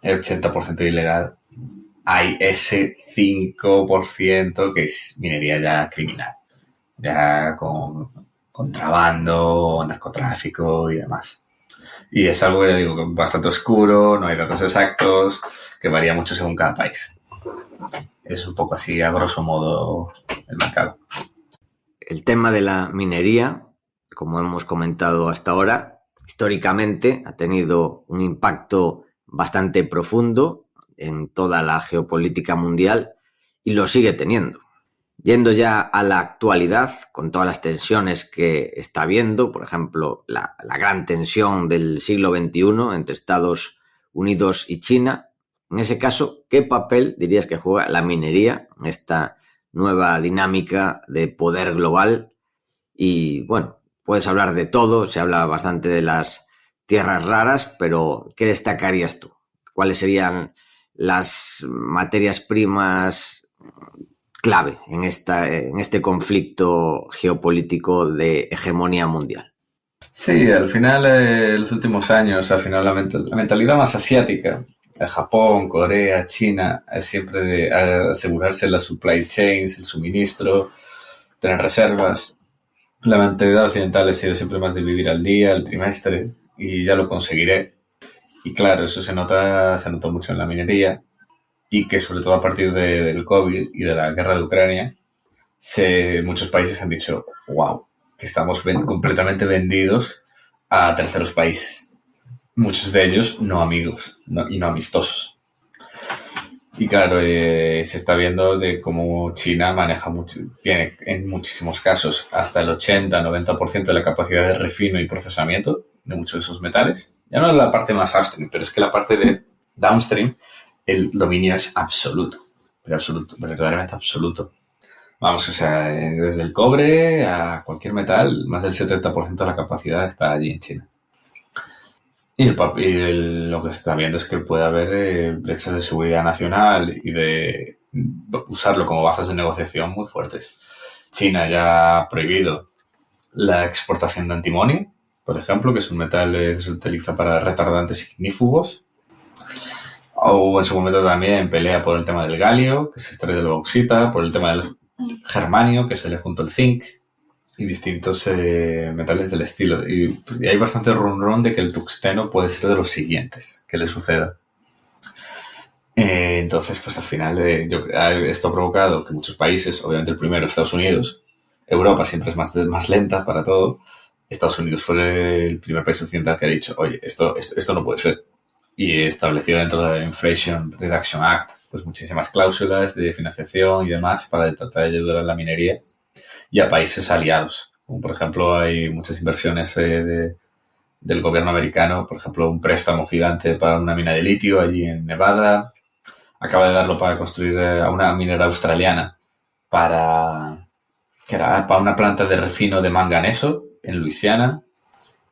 el 80% ilegal, hay ese 5% que es minería ya criminal. Ya con contrabando, narcotráfico y demás. Y es algo, ya digo, bastante oscuro, no hay datos exactos, que varía mucho según cada país. Es un poco así, a grosso modo, el mercado. El tema de la minería, como hemos comentado hasta ahora, históricamente ha tenido un impacto bastante profundo en toda la geopolítica mundial y lo sigue teniendo. Yendo ya a la actualidad, con todas las tensiones que está habiendo, por ejemplo, la gran tensión del siglo XXI entre Estados Unidos y China, en ese caso, ¿qué papel dirías que juega la minería en esta nueva dinámica de poder global? Y bueno, puedes hablar de todo, se habla bastante de las tierras raras, pero ¿qué destacarías tú? ¿Cuáles serían las materias primas clave en este conflicto geopolítico de hegemonía mundial? Sí, al final, los últimos años, al final la mentalidad más asiática, Japón, Corea, China, es siempre de asegurarse las supply chains, el suministro, tener reservas. La mentalidad occidental ha sido siempre más de vivir al día, al trimestre, y ya lo conseguiré. Y claro, eso se notó mucho en la minería, y que sobre todo a partir del COVID y de la guerra de Ucrania, muchos países han dicho, wow, que estamos completamente vendidos a terceros países. Muchos de ellos no amigos y no amistosos. Y claro, se está viendo de cómo China maneja mucho, tiene en muchísimos casos hasta el 80-90% de la capacidad de refino y procesamiento de muchos de esos metales. Ya no es la parte más upstream, pero es que la parte de downstream, el dominio es absoluto, pero verdaderamente absoluto. Vamos, o sea, desde el cobre a cualquier metal, más del 70% de la capacidad está allí en China. Y, lo que se está viendo es que puede haber brechas de seguridad nacional y de usarlo como bazas de negociación muy fuertes. China ya ha prohibido la exportación de antimonio, por ejemplo, que es un metal que se utiliza para retardantes ignífugos. O en su momento también pelea por el tema del galio, que se extrae de la bauxita, por el tema del germanio, que se le junto el zinc, y distintos metales del estilo. Y hay bastante run de que el tuxteno puede ser de los siguientes que le suceda. Entonces, pues al final esto ha provocado que muchos países, obviamente el primero, Estados Unidos, Europa siempre es más lenta para todo. Estados Unidos fue el primer país occidental que ha dicho, oye, esto no puede ser. Y estableció dentro de la Inflation Reduction Act pues muchísimas cláusulas de financiación y demás para tratar de ayudar a la minería y a países aliados. Como por ejemplo, hay muchas inversiones del gobierno americano, por ejemplo, un préstamo gigante para una mina de litio allí en Nevada. Acaba de darlo para construir a una minera australiana para una planta de refino de manganeso en Luisiana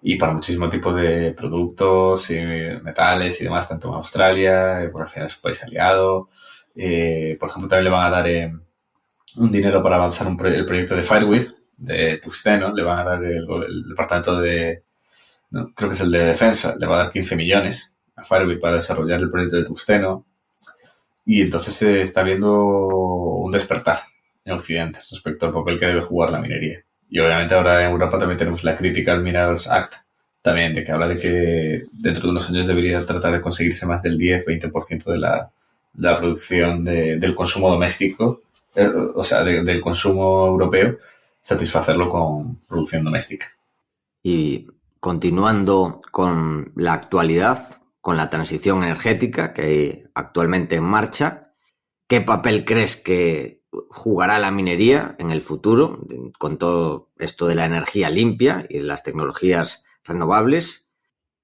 y para muchísimo tipo de productos y metales y demás, tanto en Australia, por al final es un país aliado. Por ejemplo, también le van a dar un dinero para avanzar el proyecto de Fireweed, de Tuxteno, le van a dar el departamento de, no, creo que es el de defensa, le va a dar 15 millones a Fireweed para desarrollar el proyecto de Tuxteno. Y entonces se está viendo un despertar en Occidente respecto al papel que debe jugar la minería. Y obviamente ahora en Europa también tenemos la Critical Minerals Act, también de que habla de que dentro de unos años debería tratar de conseguirse más del 10-20% de la producción del consumo doméstico, o sea, del consumo europeo, satisfacerlo con producción doméstica. Y continuando con la actualidad, con la transición energética que hay actualmente en marcha. ¿Qué papel crees que jugará la minería en el futuro con todo esto de la energía limpia y de las tecnologías renovables?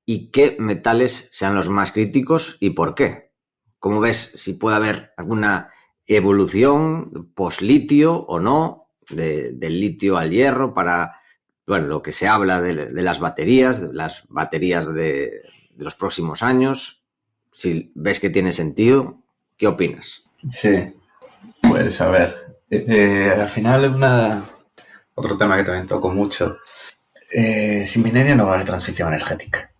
¿Y qué metales sean los más críticos y por qué? ¿Cómo ves si puede haber alguna evolución post-litio o no, del litio al hierro para, bueno, lo que se habla de las baterías, de los próximos años? Si ves que tiene sentido, ¿qué opinas? Sí, pues a ver. Al final, otro tema que también toco mucho. Sin minería no va a haber transición energética.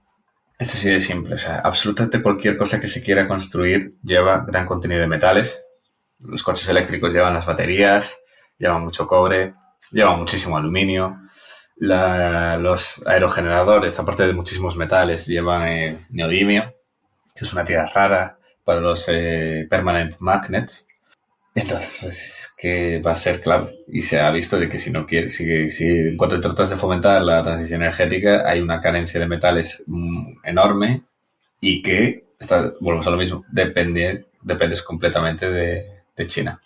Es así de simple. O sea, absolutamente cualquier cosa que se quiera construir lleva gran contenido de metales. Los coches eléctricos llevan las baterías, llevan mucho cobre, llevan muchísimo aluminio. Los aerogeneradores, aparte de muchísimos metales, llevan neodimio, que es una tierra rara para los permanent magnets. Entonces, pues, es que va a ser clave. Y se ha visto de que si no quieres, si en cuanto tratas de fomentar la transición energética, hay una carencia de metales enorme y que, volvemos a lo mismo, dependes completamente de China.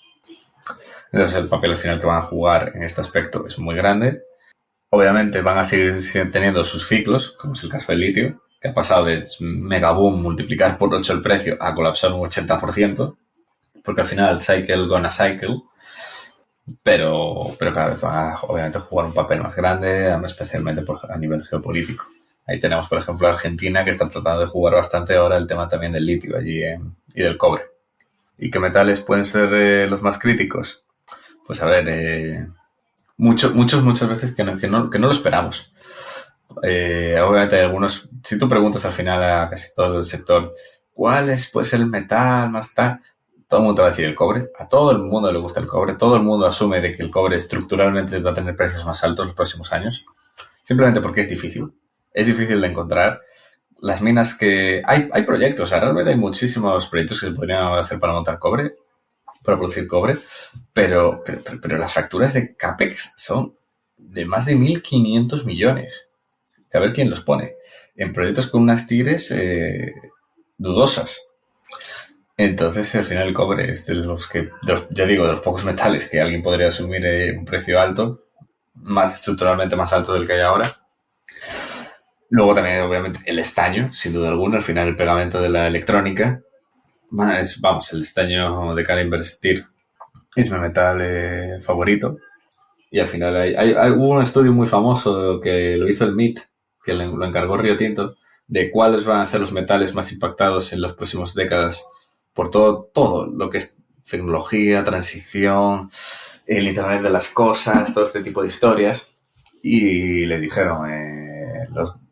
Entonces, el papel al final que van a jugar en este aspecto es muy grande. Obviamente van a seguir teniendo sus ciclos, como es el caso del litio, que ha pasado de mega boom, multiplicar por 8 el precio, a colapsar un 80%. Porque al final cycle gonna cycle, pero cada vez van a obviamente jugar un papel más grande, especialmente a nivel geopolítico. Ahí tenemos, por ejemplo, Argentina, que está tratando de jugar bastante ahora el tema también del litio allí y del cobre. ¿Y qué metales pueden ser los más críticos? Pues a ver, muchas veces que no lo esperamos. Obviamente hay algunos, si tú preguntas al final a casi todo el sector, ¿cuál es pues el metal más tal? Todo el mundo te va a decir el cobre. A todo el mundo le gusta el cobre. Todo el mundo asume de que el cobre estructuralmente va a tener precios más altos los próximos años. Simplemente porque es difícil. Es difícil de encontrar. Las minas que... Hay proyectos. O sea, realmente hay muchísimos proyectos que se podrían hacer para montar cobre, para producir cobre. Pero las facturas de CAPEX son de más de 1.500 millones. A ver quién los pone. En proyectos con unas tigres dudosas. Entonces, al final el cobre es de los de los pocos metales que alguien podría asumir un precio alto, más estructuralmente más alto del que hay ahora. Luego también, obviamente, el estaño, sin duda alguna, al final el pegamento de la electrónica. El estaño de cara a invertir es mi metal favorito. Y al final hubo un estudio muy famoso que lo hizo el MIT, que lo encargó Río Tinto, de cuáles van a ser los metales más impactados en las próximas décadas por todo lo que es tecnología, transición, el Internet de las cosas, todo este tipo de historias. Y le dijeron,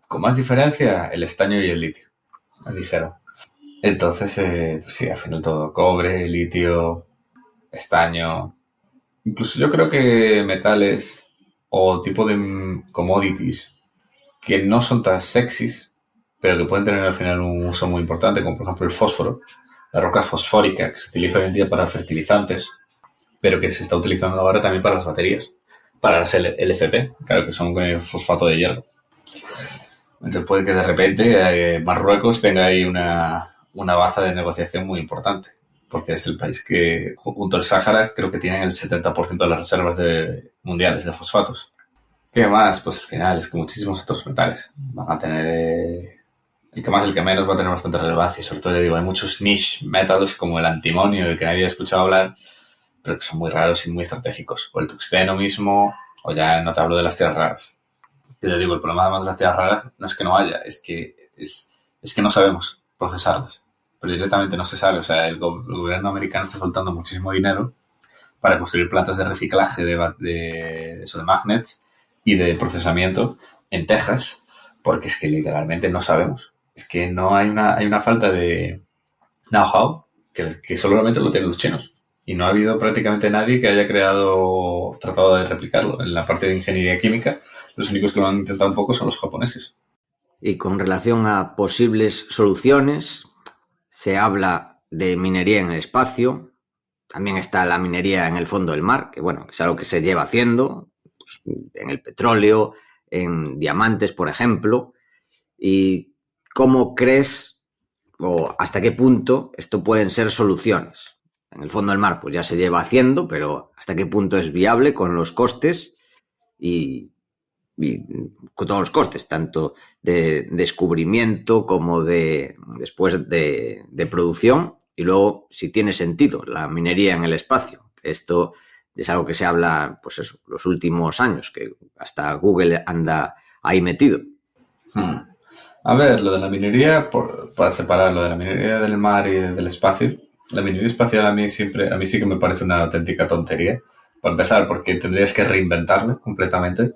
con más diferencia, el estaño y el litio. Le dijeron. Entonces, pues sí, al final todo, cobre, litio, estaño. Incluso yo creo que metales o tipo de commodities que no son tan sexys, pero que pueden tener al final un uso muy importante, como por ejemplo el fósforo, la roca fosfórica, que se utiliza hoy en día para fertilizantes, pero que se está utilizando ahora también para las baterías, para las LFP, claro, que son fosfato de hierro. Entonces puede que de repente Marruecos tenga ahí una baza de negociación muy importante, porque es el país que, junto al Sáhara, creo que tienen el 70% de las reservas mundiales de fosfatos. ¿Qué más? Pues al final es que muchísimos otros metales van a tener... el que más, el que menos va a tener bastante relevancia. Y sobre todo, le digo, hay muchos niche metals como el antimonio, del que nadie ha escuchado hablar, pero que son muy raros y muy estratégicos. O el tungsteno mismo, o ya no te hablo de las tierras raras. Y le digo, el problema además de las tierras raras no es que no haya, es que no sabemos procesarlas. Pero directamente no se sabe. O sea, el gobierno americano está soltando muchísimo dinero para construir plantas de reciclaje de magnets y de procesamiento en Texas, porque es que literalmente no sabemos. Es que no hay una falta de know-how que solamente lo tienen los chinos. Y no ha habido prácticamente nadie que haya tratado de replicarlo. En la parte de ingeniería química, los únicos que lo han intentado un poco son los japoneses. Y con relación a posibles soluciones, se habla de minería en el espacio. También está la minería en el fondo del mar, que bueno, es algo que se lleva haciendo, pues, en el petróleo, en diamantes, por ejemplo. ¿Y cómo crees o hasta qué punto esto pueden ser soluciones. En el fondo del mar pues ya se lleva haciendo, pero hasta qué punto es viable con los costes y con todos los costes, tanto de descubrimiento como de después de producción, y luego si tiene sentido la minería en el espacio. Esto es algo que se habla, pues eso, los últimos años, que hasta Google anda ahí metido. A ver, lo de la minería, para separar lo de la minería del mar y del espacio, la minería espacial a mí sí que me parece una auténtica tontería. Para empezar, porque tendrías que reinventarlo completamente.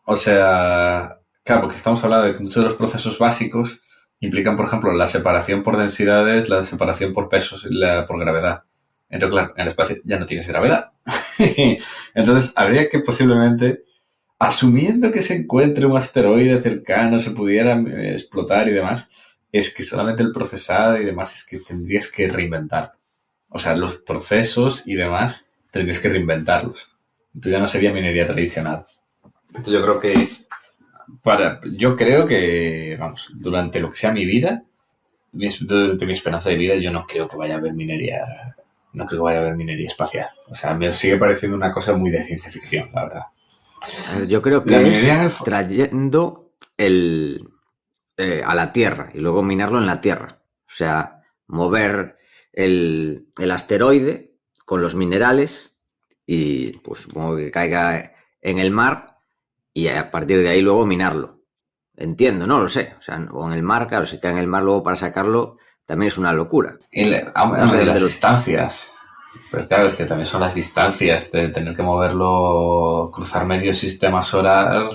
O sea, claro, porque estamos hablando de que muchos de los procesos básicos implican, por ejemplo, la separación por densidades, la separación por pesos y por gravedad. Entonces, claro, en el espacio ya no tienes gravedad. Entonces, habría que posiblemente, asumiendo que se encuentre un asteroide cercano, se pudiera explotar y demás, es que solamente el procesado y demás es que tendrías que reinventarlo. O sea, los procesos y demás tendrías que reinventarlos. Entonces ya no sería minería tradicional. Entonces yo creo que yo creo que, vamos, durante lo que sea mi vida, durante mi esperanza de vida, yo no creo que vaya a haber minería, no creo que vaya a haber minería espacial. O sea, me sigue pareciendo una cosa muy de ciencia ficción, la verdad. Yo creo que es trayendo a la Tierra y luego minarlo en la Tierra. O sea, mover el asteroide con los minerales y pues supongo que caiga en el mar y a partir de ahí luego minarlo. Entiendo, no lo sé. O sea, o en el mar, claro, si cae en el mar luego para sacarlo también es una locura. No sé, las distancias. Pero claro, es que también son las distancias de tener que moverlo, cruzar medio sistema solar.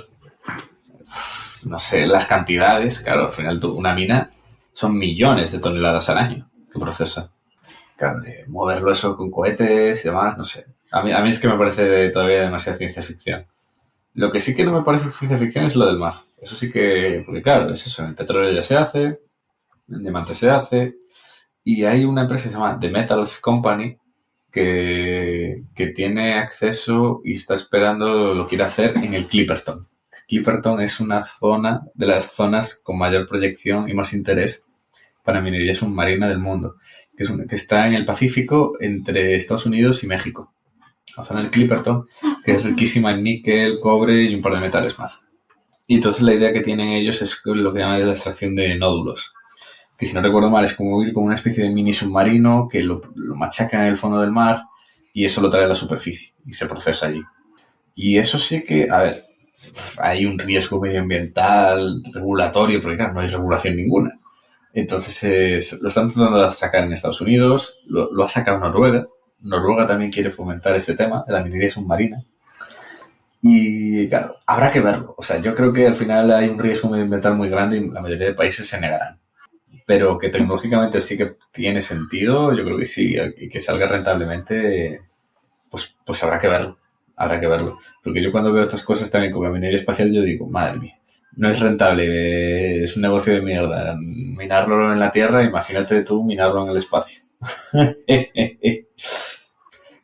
No sé, las cantidades. Claro, al final una mina son millones de toneladas al año que procesa. Claro, moverlo eso con cohetes y demás, no sé. A mí es que me parece todavía demasiada ciencia ficción. Lo que sí que no me parece ciencia ficción es lo del mar. Eso sí que, porque claro, es eso, el petróleo ya se hace, el diamante se hace, y hay una empresa que se llama The Metals Company que tiene acceso y está esperando, lo quiere hacer en el Clipperton. Clipperton es una zona de las zonas con mayor proyección y más interés para minería submarina del mundo, que está en el Pacífico entre Estados Unidos y México. La zona del Clipperton, que es riquísima en níquel, cobre y un par de metales más. Y entonces la idea que tienen ellos es lo que llaman la extracción de nódulos, que si no recuerdo mal es como ir con una especie de mini submarino que lo machaca en el fondo del mar y eso lo trae a la superficie y se procesa allí. Y eso sí que, a ver, hay un riesgo medioambiental, regulatorio, porque claro, no hay regulación ninguna. Entonces lo están tratando de sacar en Estados Unidos, lo ha sacado Noruega. Noruega también quiere fomentar este tema de la minería submarina. Y claro, habrá que verlo. O sea, yo creo que al final hay un riesgo medioambiental muy grande y la mayoría de países se negarán. Pero que tecnológicamente sí que tiene sentido, yo creo que sí, y que salga rentablemente, pues habrá que verlo. Habrá que verlo. Porque yo cuando veo estas cosas también como la minería espacial, yo digo, madre mía, no es rentable, es un negocio de mierda. Minarlo en la Tierra, imagínate tú minarlo en el espacio.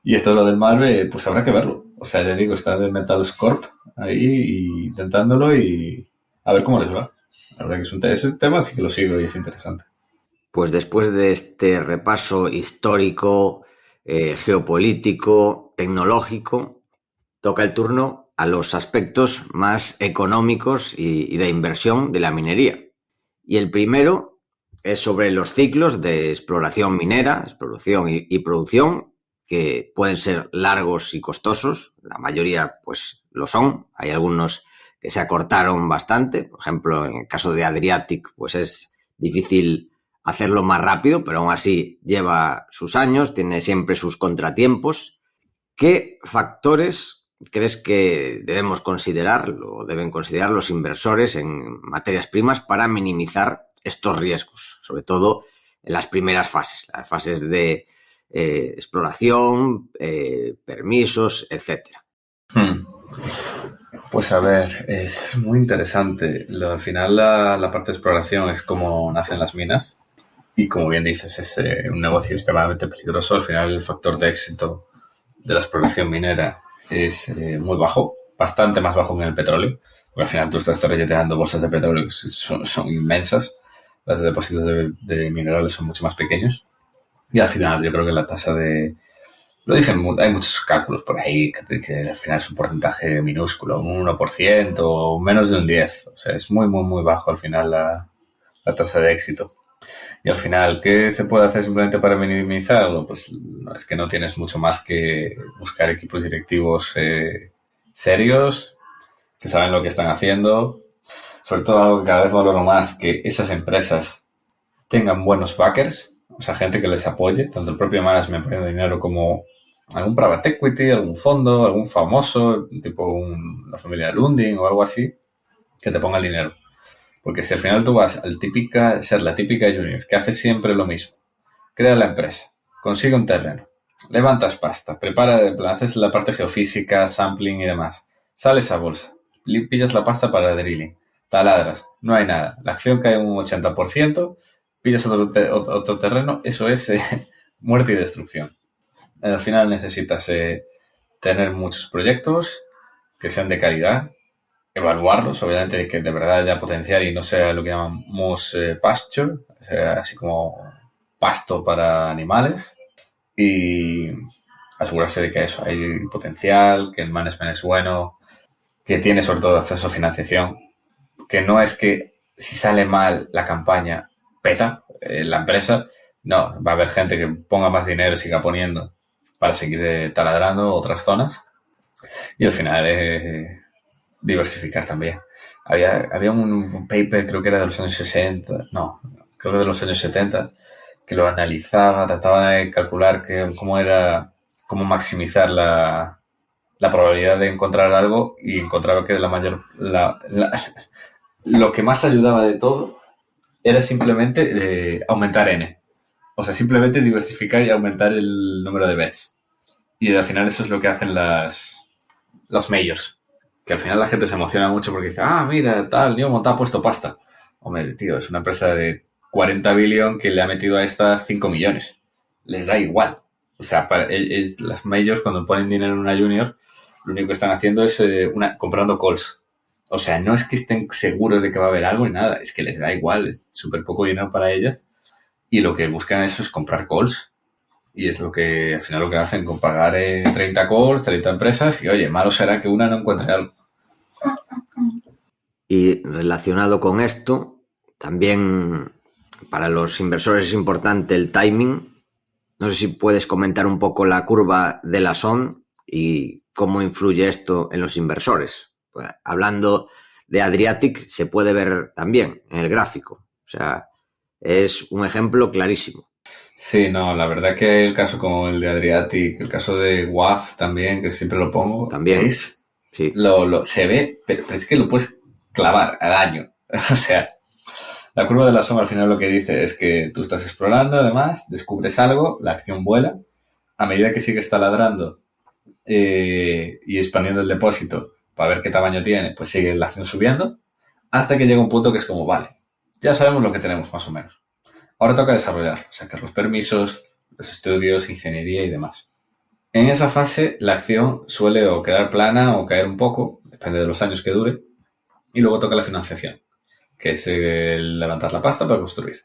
Y esto lo del mar, pues habrá que verlo. O sea, ya digo, está de Metals Corp ahí intentándolo y a ver cómo les va. La verdad que ese tema sí que lo sigo y es interesante. Pues después de este repaso histórico, geopolítico, tecnológico, toca el turno a los aspectos más económicos y de inversión de la minería. Y el primero es sobre los ciclos de exploración minera, exploración y producción, que pueden ser largos y costosos. La mayoría, pues, lo son. Hay algunos que se acortaron bastante. Por ejemplo, en el caso de Adriatic, pues es difícil hacerlo más rápido, pero aún así lleva sus años, tiene siempre sus contratiempos. ¿Qué factores crees que debemos considerar o deben considerar los inversores en materias primas para minimizar estos riesgos? Sobre todo en las primeras fases, las fases de exploración, permisos, etcétera. Pues a ver, es muy interesante. Al final la parte de exploración es como nacen las minas y como bien dices es un negocio extremadamente peligroso. Al final el factor de éxito de la exploración minera es muy bajo, bastante más bajo que en el petróleo, porque al final tú estás relleteando bolsas de petróleo que son inmensas. Los depósitos de minerales son mucho más pequeños. Y al final yo creo que la tasa de... Lo dicen, hay muchos cálculos por ahí que al final es un porcentaje minúsculo, un 1% o menos de un 10%. O sea, es muy, muy, muy bajo al final la tasa de éxito. Y al final, ¿qué se puede hacer simplemente para minimizarlo? Pues no, es que no tienes mucho más que buscar equipos directivos serios, que saben lo que están haciendo. Sobre todo algo que cada vez valoro más, que esas empresas tengan buenos backers, o sea, gente que les apoye, tanto el propio management poniendo dinero como algún private equity, algún fondo, algún famoso, tipo una familia de Lundin o algo así, que te ponga el dinero. Porque si al final tú vas ser la típica junior que hace siempre lo mismo, crea la empresa, consigue un terreno, levantas pasta, haces la parte geofísica, sampling y demás, sales a bolsa, pillas la pasta para drilling, taladras, no hay nada, la acción cae un 80%, pillas otro terreno, eso es muerte y destrucción. Al final necesitas tener muchos proyectos que sean de calidad, evaluarlos, obviamente que de verdad haya potencial y no sea lo que llamamos pasture, o sea, así como pasto para animales, y asegurarse de que eso hay potencial, que el management es bueno, que tiene sobre todo acceso a financiación, que no es que si sale mal la campaña peta la empresa, no, va a haber gente que ponga más dinero y siga poniendo para seguir taladrando otras zonas, y al final diversificar también. Había un paper, creo que era de los años 60, no, creo que de los años 70, que lo analizaba, trataba de calcular cómo maximizar la probabilidad de encontrar algo, y encontraba que lo que más ayudaba de todo era simplemente aumentar N. O sea, simplemente diversificar y aumentar el número de bets. Y al final eso es lo que hacen las majors. Que al final la gente se emociona mucho porque dice, mira, tal, Newmont ha puesto pasta. Hombre, tío, es una empresa de 40 billion que le ha metido a esta 5 millones. Les da igual. O sea, las majors cuando ponen dinero en una junior, lo único que están haciendo es comprando calls. O sea, no es que estén seguros de que va a haber algo ni nada, es que les da igual, es súper poco dinero para ellas. Y lo que buscan eso es comprar calls. Y es lo que al final lo que hacen con pagar 30 calls, 30 empresas, y oye, malo será que una no encuentre algo. Y relacionado con esto, también para los inversores es importante el timing. No sé si puedes comentar un poco la curva de la SON y cómo influye esto en los inversores. Pues, hablando de Adriatic, se puede ver también en el gráfico. O sea, es un ejemplo clarísimo. Sí, no, la verdad que el caso como el de Adriatic, el caso de WAF también, que siempre lo pongo, También, sí. Se ve, pero es que lo puedes clavar al año. O sea, la curva de la soma al final lo que dice es que tú estás explorando, además, descubres algo, la acción vuela, a medida que sigues taladrando y expandiendo el depósito para ver qué tamaño tiene, pues sigue la acción subiendo, hasta que llega un punto que es como, vale, ya sabemos lo que tenemos más o menos. Ahora toca desarrollar, sacar los permisos, los estudios, ingeniería y demás. En esa fase, la acción suele o quedar plana o caer un poco, depende de los años que dure, y luego toca la financiación, que es levantar la pasta para construir.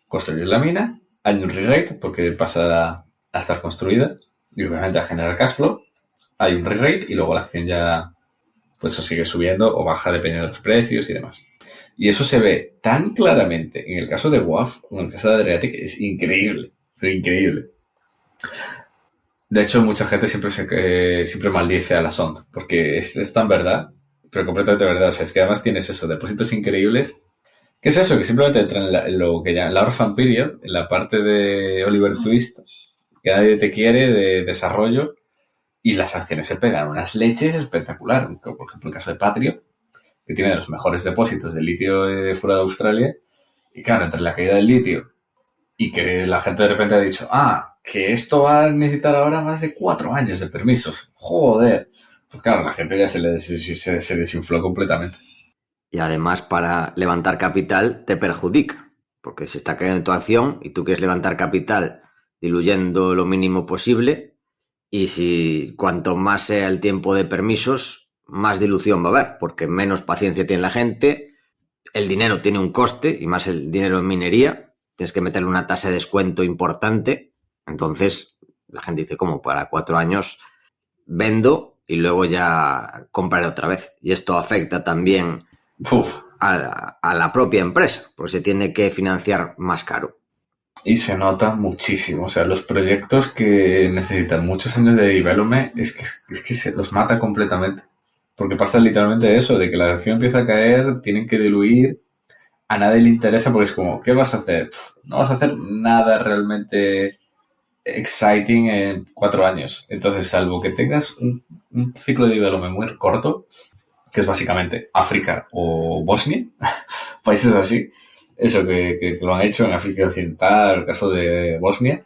Construir la mina, hay un re-rate porque pasa a estar construida y obviamente a generar cash flow, hay un re-rate y luego la acción ya pues eso sigue subiendo o baja dependiendo de los precios y demás. Y eso se ve tan claramente en el caso de WAF o en el caso de Adriatic, es increíble, pero increíble. De hecho, mucha gente siempre maldice a la SON, porque es tan verdad, pero completamente verdad. O sea, es que además tienes eso, depósitos increíbles. ¿Qué es eso? Que simplemente entra en lo que llaman la Orphan Period, en la parte de Oliver Twist, que nadie te quiere, de desarrollo, y las acciones se pegan unas leches espectaculares. Por ejemplo, el caso de Patriot, que tiene los mejores depósitos de litio fuera de Australia, y claro, entre la caída del litio y que la gente de repente ha dicho, que esto va a necesitar ahora más de 4 años de permisos. Joder. Pues claro, la gente ya se desinfló completamente. Y además para levantar capital te perjudica, porque se está cayendo tu acción y tú quieres levantar capital diluyendo lo mínimo posible, y si cuanto más sea el tiempo de permisos, más dilución va a haber, porque menos paciencia tiene la gente el dinero tiene un coste, y más el dinero en minería, tienes que meterle una tasa de descuento importante. Entonces la gente dice, ¿cómo? Para 4 años vendo y luego ya compraré otra vez. Y esto afecta también Uf. a la propia empresa, porque se tiene que financiar más caro. Y se nota muchísimo. O sea, los proyectos que necesitan muchos años de development es que se los mata completamente. Porque pasa literalmente eso, de que la acción empieza a caer, tienen que diluir, a nadie le interesa porque es como, ¿qué vas a hacer? No vas a hacer nada realmente exciting en 4 años. Entonces, salvo que tengas un ciclo de development muy corto, que es básicamente África o Bosnia, países así, eso que lo han hecho en África Occidental, el caso de Bosnia,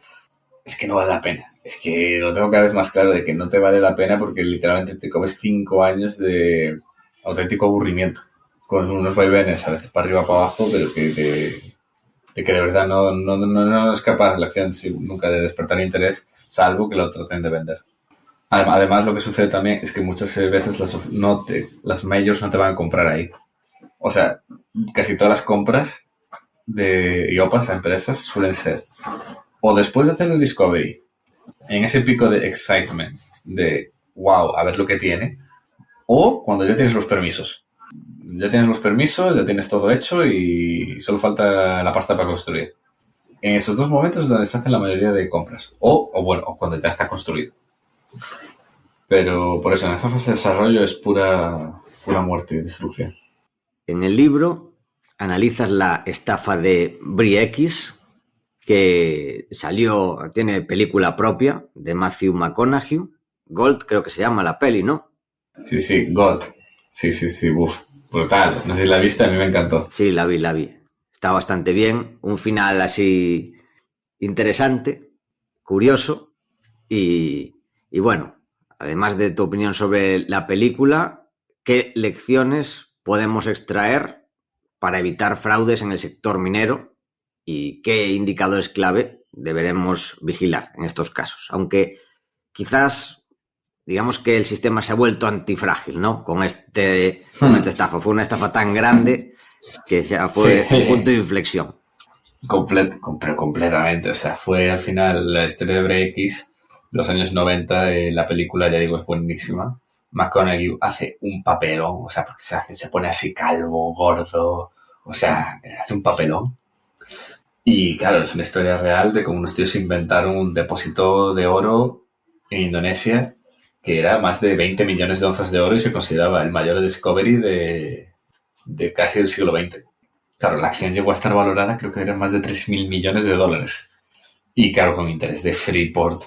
es que no vale la pena. Es que lo tengo cada vez más claro de que no te vale la pena porque literalmente te comes 5 años de auténtico aburrimiento, con unos vaivenes a veces para arriba para abajo, pero de que de verdad no es capaz la acción nunca de despertar interés, salvo que lo traten de vender. Además, lo que sucede también es que muchas veces las majors no te van a comprar ahí. O sea, casi todas las compras de IOPAs a empresas suelen ser o después de hacer el discovery, en ese pico de excitement, de wow, a ver lo que tiene, o cuando ya tienes los permisos. Ya tienes los permisos, ya tienes todo hecho y solo falta la pasta para construir. En esos dos momentos es donde se hacen la mayoría de compras. O cuando ya está construido. Pero por eso, en esta fase de desarrollo es pura muerte y destrucción. En el libro analizas la estafa de Brie-X, que tiene película propia de Matthew McConaughey. Gold creo que se llama la peli, ¿no? Sí, God. Sí, uff, brutal. No sé si la viste, a mí me encantó. Sí, la vi. Está bastante bien. Un final así interesante, curioso y bueno, además de tu opinión sobre la película, ¿qué lecciones podemos extraer para evitar fraudes en el sector minero y qué indicadores clave deberemos vigilar en estos casos? Aunque quizás digamos que el sistema se ha vuelto antifrágil, ¿no? Con esta estafa. Fue una estafa tan grande que ya fue Sí. un punto de inflexión. Pero completamente. O sea, fue al final la historia de Breakix, los años 90, la película, ya digo, es buenísima. McConaughey hace un papelón, o sea, porque se pone así calvo, gordo, o sea, hace un papelón. Y claro, es una historia real de cómo unos tíos inventaron un depósito de oro en Indonesia que era más de 20 millones de onzas de oro y se consideraba el mayor discovery de casi el siglo XX. Claro, la acción llegó a estar valorada, creo que eran más de 3.000 millones de dólares. Y claro, con interés de Freeport,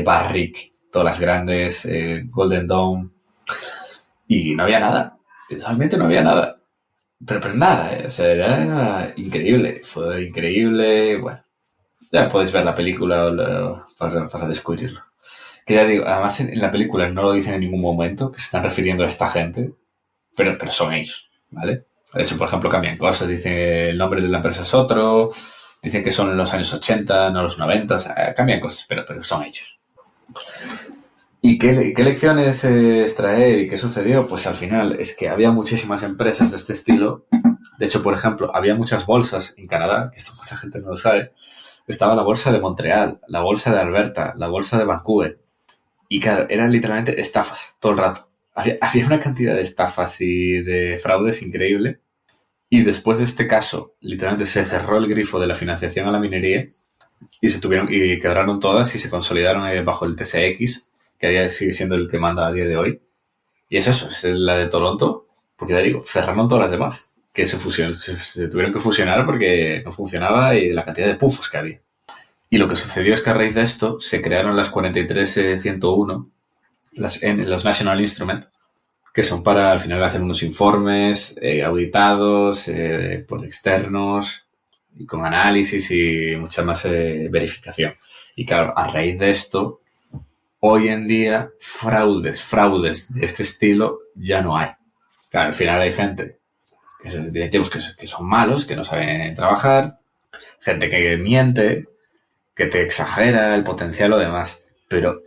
Barrick, todas las grandes, Golden Dome. Y no había nada. Realmente no había nada. Pero nada, o sea, era increíble. Fue increíble. Bueno, ya podéis ver la película para descubrirlo. Que ya digo, además en la película no lo dicen en ningún momento, que se están refiriendo a esta gente, pero son ellos, ¿vale? De hecho, por ejemplo, cambian cosas, dicen el nombre de la empresa es otro, dicen que son en los años 80, no los 90, o sea, cambian cosas, pero son ellos. ¿Y qué lecciones extraer y qué sucedió? Pues al final es que había muchísimas empresas de este estilo. De hecho, por ejemplo, había muchas bolsas en Canadá, que esto mucha gente no lo sabe. Estaba la bolsa de Montreal, la bolsa de Alberta, la bolsa de Vancouver. Y claro, eran literalmente estafas todo el rato. Había una cantidad de estafas y de fraudes increíble. Y después de este caso, literalmente se cerró el grifo de la financiación a la minería y quebraron todas y se consolidaron bajo el TSX, que a día sigue siendo el que manda a día de hoy. Y es eso, es la de Toronto, porque ya digo, cerraron todas las demás, que se tuvieron que fusionar porque no funcionaba y la cantidad de pufos que había. Y lo que sucedió es que a raíz de esto se crearon las 43101, los National Instruments, que son para al final hacer unos informes auditados por externos y con análisis y mucha más verificación. Y claro, a raíz de esto, hoy en día fraudes de este estilo ya no hay. Claro, al final hay gente, que son directivos que son malos, que no saben trabajar, gente que miente, que te exagera el potencial o demás. Pero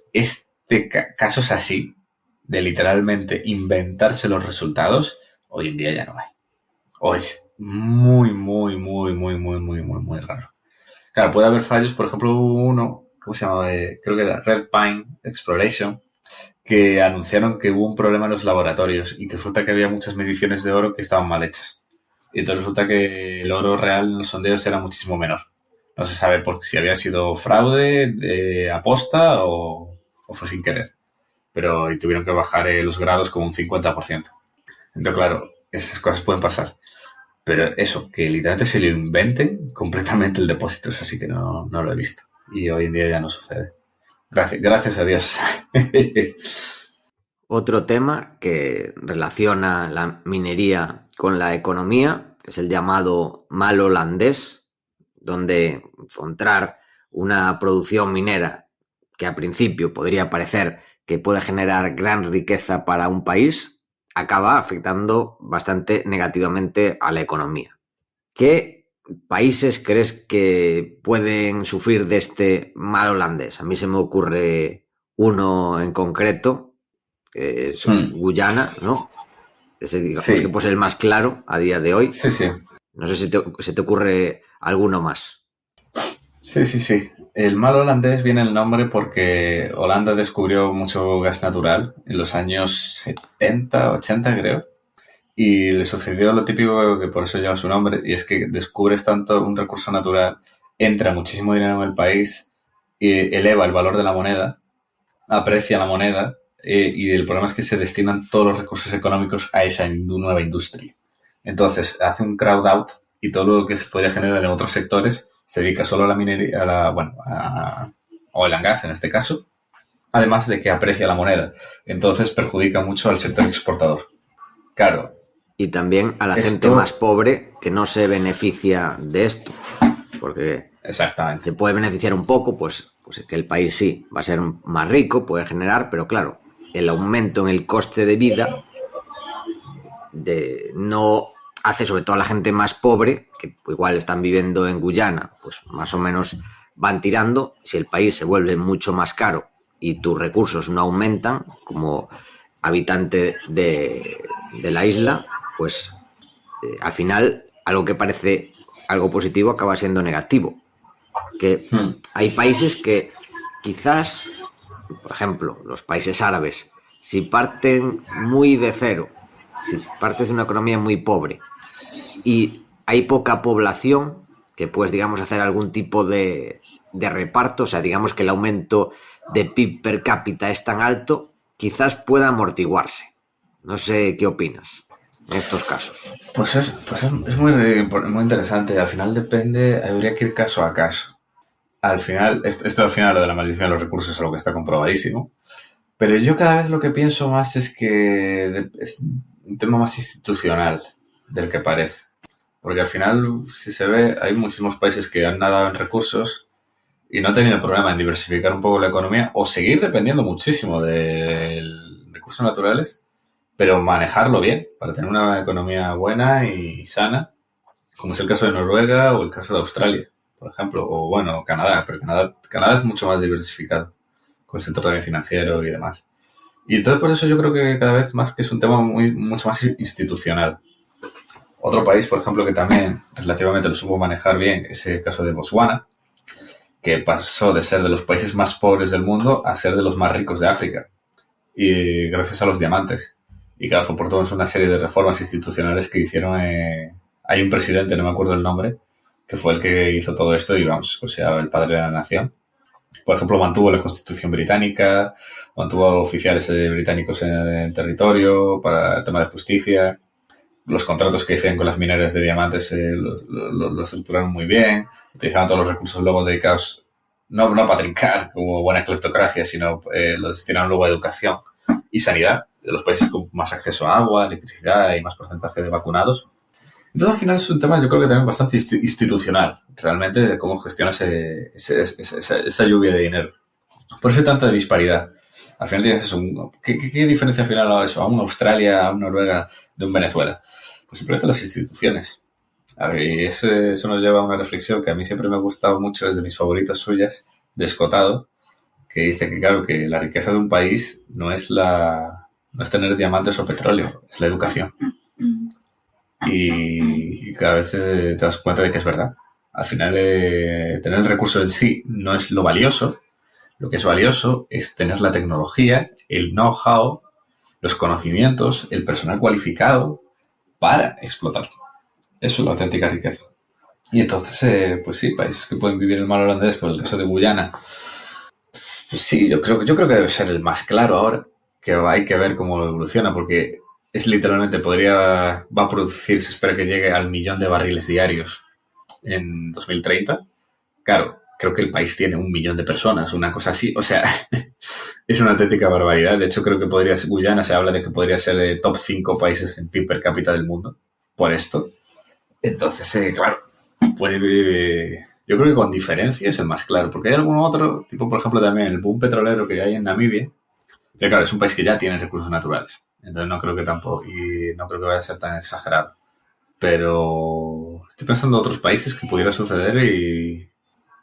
casos así, de literalmente inventarse los resultados, hoy en día ya no hay. muy, muy, muy, muy, muy, muy, muy, muy raro. Claro, puede haber fallos, por ejemplo, hubo uno, ¿cómo se llama? Creo que era Red Pine Exploration, que anunciaron que hubo un problema en los laboratorios y que resulta que había muchas mediciones de oro que estaban mal hechas. Y entonces resulta que el oro real en los sondeos era muchísimo menor. No se sabe por si había sido fraude, aposta o fue sin querer. Pero y tuvieron que bajar los grados como un 50%. Entonces, claro, esas cosas pueden pasar. Pero eso, que literalmente se lo inventen completamente el depósito, eso sí que no lo he visto. Y hoy en día ya no sucede. Gracias a Dios. Otro tema que relaciona la minería con la economía es el llamado mal holandés, donde encontrar una producción minera que a principio podría parecer que puede generar gran riqueza para un país, acaba afectando bastante negativamente a la economía. ¿Qué países crees que pueden sufrir de este mal holandés? A mí se me ocurre uno en concreto, que es Hmm. Guyana, ¿no? Ese digamos que Sí, pues el más claro a día de hoy. sí, sí. No sé si se te ocurre alguno más. Sí, sí, sí. El mal holandés viene el nombre porque Holanda descubrió mucho gas natural en los años 70, 80, creo. Y le sucedió lo típico que por eso lleva su nombre, y es que descubres tanto un recurso natural, entra muchísimo dinero en el país, eleva el valor de la moneda, aprecia la moneda, y el problema es que se destinan todos los recursos económicos a esa nueva industria. Entonces, hace un crowd out y todo lo que se podría generar en otros sectores se dedica solo a la minería, o el gas en este caso, además de que aprecia la moneda. Entonces perjudica mucho al sector exportador. Claro, Y también a la gente más esto, pobre que no se beneficia de esto, porque se exactamente. puede beneficiar un poco, pues que el país sí va a ser más rico, puede generar, pero claro, el aumento en el coste de vida no hace sobre todo a la gente más pobre, que igual están viviendo en Guyana, pues más o menos van tirando. Si el país se vuelve mucho más caro y tus recursos no aumentan como habitante de la isla, pues al final algo que parece algo positivo acaba siendo negativo. Que Hmm. hay países que quizás, por ejemplo, los países árabes, si parten muy de cero, si partes de una economía muy pobre y hay poca población, que puedes, digamos, hacer algún tipo de reparto, o sea, digamos que el aumento de PIB per cápita es tan alto, quizás pueda amortiguarse. No sé qué opinas en estos casos. Pues es muy, muy interesante. Al final depende, habría que ir caso a caso. Al final, esto al final, lo de la maldición de los recursos es algo que está comprobadísimo. Pero yo cada vez lo que pienso más es que es un tema más institucional del que parece. Porque al final, si se ve, hay muchísimos países que han nadado en recursos y no han tenido problema en diversificar un poco la economía o seguir dependiendo muchísimo de recursos naturales, pero manejarlo bien para tener una economía buena y sana, como es el caso de Noruega o el caso de Australia, por ejemplo, o bueno, Canadá, pero Canadá es mucho más diversificado con el sector también financiero y demás. Y entonces por eso yo creo que cada vez más que es un tema mucho más institucional. Otro país, por ejemplo, que también relativamente lo supo manejar bien es el caso de Botswana, que pasó de ser de los países más pobres del mundo a ser de los más ricos de África, y gracias a los diamantes. Y claro, fue por toda una serie de reformas institucionales que hicieron. Hay un presidente, no me acuerdo el nombre, que fue el que hizo todo esto y vamos, considerado el padre de la nación. Por ejemplo, mantuvo la Constitución británica, mantuvo oficiales británicos en el territorio para el tema de justicia. Los contratos que hacían con las mineras de diamantes lo estructuraron muy bien, utilizaban todos los recursos luego dedicados no para trincar como buena cleptocracia, sino lo destinaron luego a educación y sanidad de los países con más acceso a agua, electricidad y más porcentaje de vacunados. Entonces, al final es un tema, yo creo que también bastante institucional, realmente, de cómo gestionas esa lluvia de dinero. Por eso hay tanta disparidad. Al final tienes eso. ¿Qué diferencia al final a eso? A una Australia, a una Noruega, de un Venezuela. Pues simplemente las instituciones. A ver, y eso nos lleva a una reflexión que a mí siempre me ha gustado mucho, es de mis favoritas suyas, de Escotado, que dice que, claro, que la riqueza de un país no es tener diamantes o petróleo, es la educación. Y cada vez te das cuenta de que es verdad. Al final, tener el recurso en sí no es lo valioso. Lo que es valioso es tener la tecnología, el know-how, los conocimientos, el personal cualificado para explotarlo. Eso es la auténtica riqueza. Y entonces, pues sí, países que pueden vivir el mal holandés, por el caso de Guyana, pues sí, yo creo que debe ser el más claro ahora, que hay que ver cómo evoluciona, porque es literalmente, va a producir, se espera que llegue al 1.000.000 de barriles diarios en 2030. Claro, creo que el país tiene 1.000.000 de personas, una cosa así, o sea, es una auténtica barbaridad. De hecho, creo que podría ser, Guyana se habla de que podría ser de top 5 países en PIB per cápita del mundo, por esto. Entonces, claro, yo creo que con diferencia es el más claro, porque hay algún otro, tipo por ejemplo también el boom petrolero que hay en Namibia, que claro, es un país que ya tiene recursos naturales, entonces no creo que tampoco, y no creo que vaya a ser tan exagerado. Pero estoy pensando en otros países que pudiera suceder y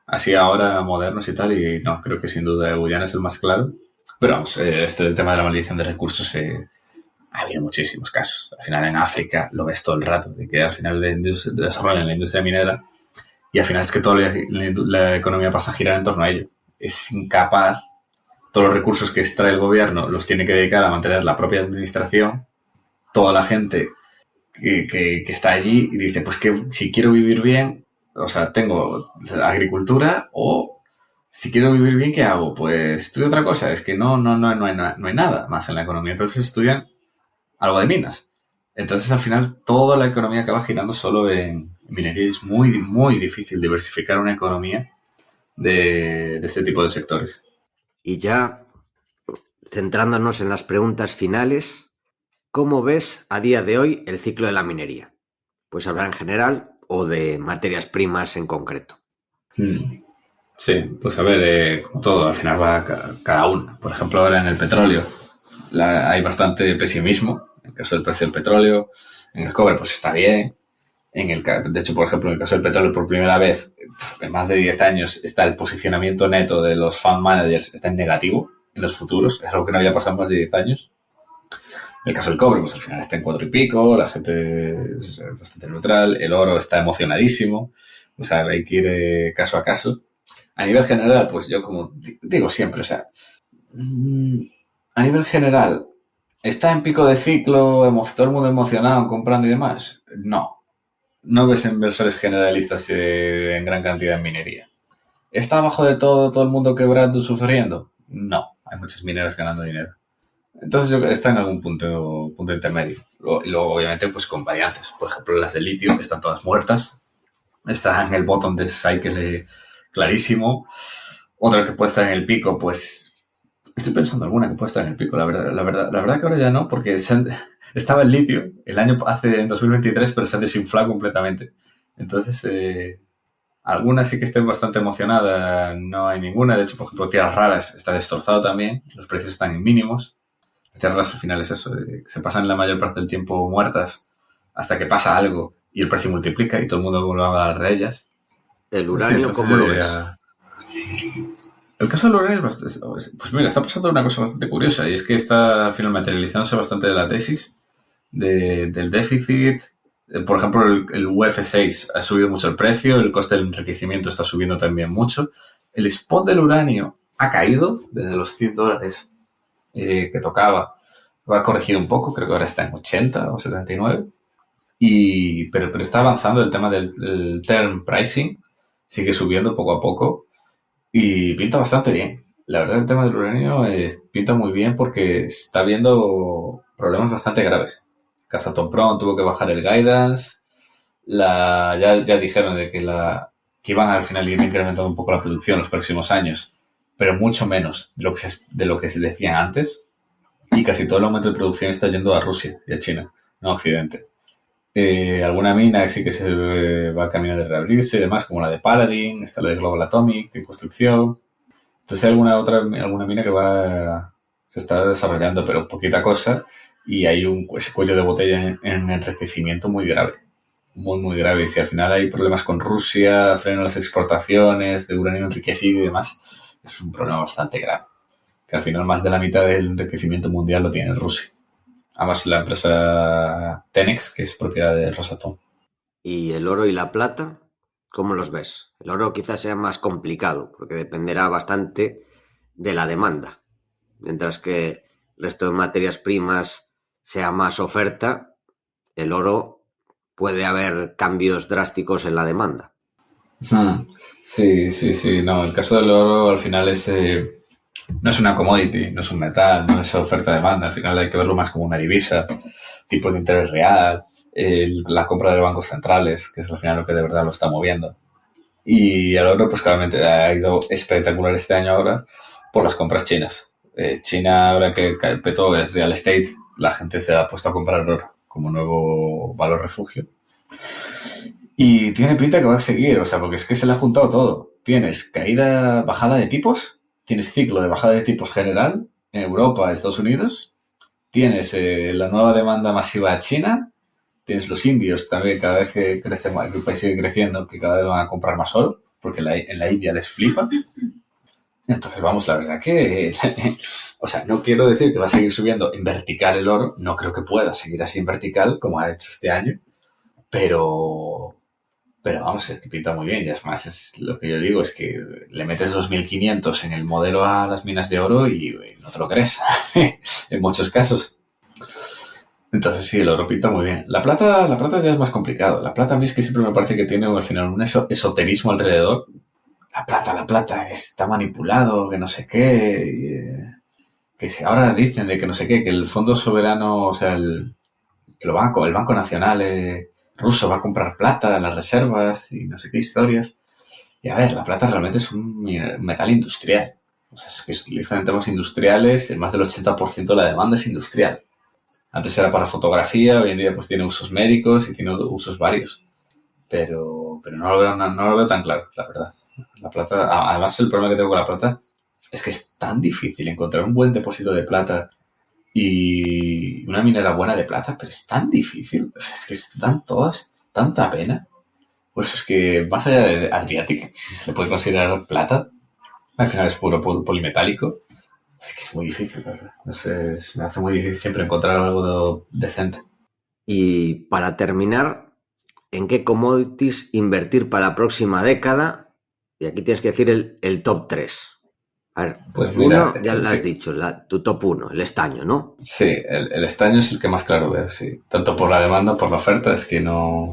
así ahora modernos y tal, y no, creo que sin duda Guyana es el más claro. Pero vamos, el tema de la maldición de recursos, ha habido muchísimos casos. Al final en África lo ves todo el rato, de que al final desarrollan la industria minera y al final es que toda la economía pasa a girar en torno a ello. Es incapaz, todos los recursos que extrae el gobierno los tiene que dedicar a mantener la propia administración, toda la gente que está allí y dice, pues que si quiero vivir bien, o sea, tengo agricultura o si quiero vivir bien, ¿qué hago? Pues estudio otra cosa, es que no hay nada más en la economía. Entonces estudian algo de minas. Entonces, al final, toda la economía acaba girando solo en minería. Es muy, muy difícil diversificar una economía de este tipo de sectores. Y ya centrándonos en las preguntas finales, ¿cómo ves a día de hoy el ciclo de la minería? Pues hablar en general o de materias primas en concreto. Sí, pues a ver, como todo, al final va cada una. Por ejemplo, ahora en el petróleo hay bastante pesimismo. En el caso del precio del petróleo, en el cobre, pues está bien. De hecho, por ejemplo, en el caso del petróleo, por primera vez en más de 10 años, está el posicionamiento neto de los fund managers está en negativo en los futuros. Es algo que no había pasado en más de 10 años. En el caso del cobre, pues al final está en 4 y pico, la gente es bastante neutral, el oro está emocionadísimo. O sea, hay que ir caso a caso. A nivel general, pues yo como digo siempre, o sea, a nivel general, ¿está en pico de ciclo, todo el mundo emocionado, comprando y demás? No. No ves inversores generalistas en gran cantidad en minería. ¿Está abajo de todo el mundo quebrando, sufriendo? No. Hay muchas mineras ganando dinero. Entonces yo creo que está en algún punto intermedio. Y luego, obviamente, pues con variantes. Por ejemplo, las de litio están todas muertas. Está en el bottom de cycle clarísimo. Otra que puede estar en el pico, pues estoy pensando alguna que puede estar en el pico, la verdad que ahora ya no, porque estaba el litio en 2023, pero se ha desinflado completamente. Entonces, algunas sí que estén bastante emocionadas, no hay ninguna. De hecho, por ejemplo, Tierras Raras está destrozado también, los precios están en mínimos. Las Tierras Raras al final es eso, se pasan la mayor parte del tiempo muertas hasta que pasa algo y el precio multiplica y todo el mundo vuelve a hablar de ellas. ¿El uranio cómo lo ves? El caso del uranio pues mira, está pasando una cosa bastante curiosa y es que está al final materializándose bastante de la tesis del déficit. Por ejemplo, el UF6 ha subido mucho el precio, el coste del enriquecimiento está subiendo también mucho. El spot del uranio ha caído desde los $100 que tocaba. Lo ha corregido un poco, creo que ahora está en 80 o 79. Pero está avanzando el tema del term pricing, sigue subiendo poco a poco y pinta bastante bien. La verdad, el tema del uranio pinta muy bien porque está habiendo problemas bastante graves. Kazatomprom tuvo que bajar el guidance. Ya dijeron de que iban al final ir incrementando un poco la producción los próximos años, pero mucho menos de lo que se decían antes. Y casi todo el aumento de producción está yendo a Rusia y a China, no a Occidente. Alguna mina sí que se va a camino de reabrirse y demás, como la de Paladin, está la de Global Atomic en construcción. Entonces hay alguna mina que se está desarrollando, pero poquita cosa, y hay ese cuello de botella en enriquecimiento muy grave. Muy, muy grave. Y si al final hay problemas con Rusia, frenan las exportaciones de uranio enriquecido y demás, es un problema bastante grave. Que al final más de la mitad del enriquecimiento mundial lo tiene Rusia. Además, la empresa Tenex, que es propiedad de Rosatom. ¿Y el oro y la plata? ¿Cómo los ves? El oro quizás sea más complicado porque dependerá bastante de la demanda, mientras que el resto de materias primas sea más oferta, el oro puede haber cambios drásticos en la demanda. Hmm. Sí, sí, sí. No, el caso del oro al final no es una commodity, no es un metal, no es oferta-demanda. Al final hay que verlo más como una divisa, tipos de interés real, la compra de bancos centrales, que es al final lo que de verdad lo está moviendo. Y el oro, pues claramente ha ido espectacular este año ahora por las compras chinas. China, ahora que petó el real estate, la gente se ha puesto a comprar oro como nuevo valor refugio. Y tiene pinta que va a seguir, o sea, porque es que se le ha juntado todo. Tienes caída, bajada de tipos, tienes ciclo de bajada de tipos general en Europa, Estados Unidos, tienes la nueva demanda masiva a China, tienes los indios también, cada vez que crece más, que el país sigue creciendo, que cada vez van a comprar más oro, porque en la India les flipa. Entonces, vamos, la verdad que, o sea, no quiero decir que va a seguir subiendo en vertical el oro, no creo que pueda seguir así en vertical como ha hecho este año, pero, pero vamos, es que pinta muy bien. Y es más, es lo que yo digo, es que le metes 2.500 en el modelo a las minas de oro y no te lo crees, en muchos casos. Entonces sí, el oro pinta muy bien. La plata ya es más complicado. La plata a mí es que siempre me parece que tiene al final un esoterismo alrededor. La plata, que está manipulado, que no sé qué. Que si ahora dicen de que no sé qué, que el Fondo Soberano, o sea, el Banco Nacional ruso va a comprar plata en las reservas y no sé qué historias. Y a ver, la plata realmente es un metal industrial. O sea, es que se utiliza en temas industriales, en más del 80% de la demanda es industrial. Antes era para fotografía, hoy en día pues tiene usos médicos y tiene usos varios. Pero no lo veo tan claro, la verdad. La plata, además el problema que tengo con la plata es que es tan difícil encontrar un buen depósito de plata y una minera buena de plata, pero es tan difícil. O sea, es que dan todas tanta pena. Pues es que más allá de Adriatic, si se le puede considerar plata, al final es puro polimetálico. Es que es muy difícil, la verdad. No sé, me hace muy difícil siempre encontrar algo decente. Y para terminar, ¿en qué commodities invertir para la próxima década? Y aquí tienes que decir el top 3. A ver, Pues mira, uno, ya lo has dicho, tu top uno, el estaño, ¿no? sí, el estaño es el que más claro veo, sí. Tanto por la demanda, por la oferta, es que no...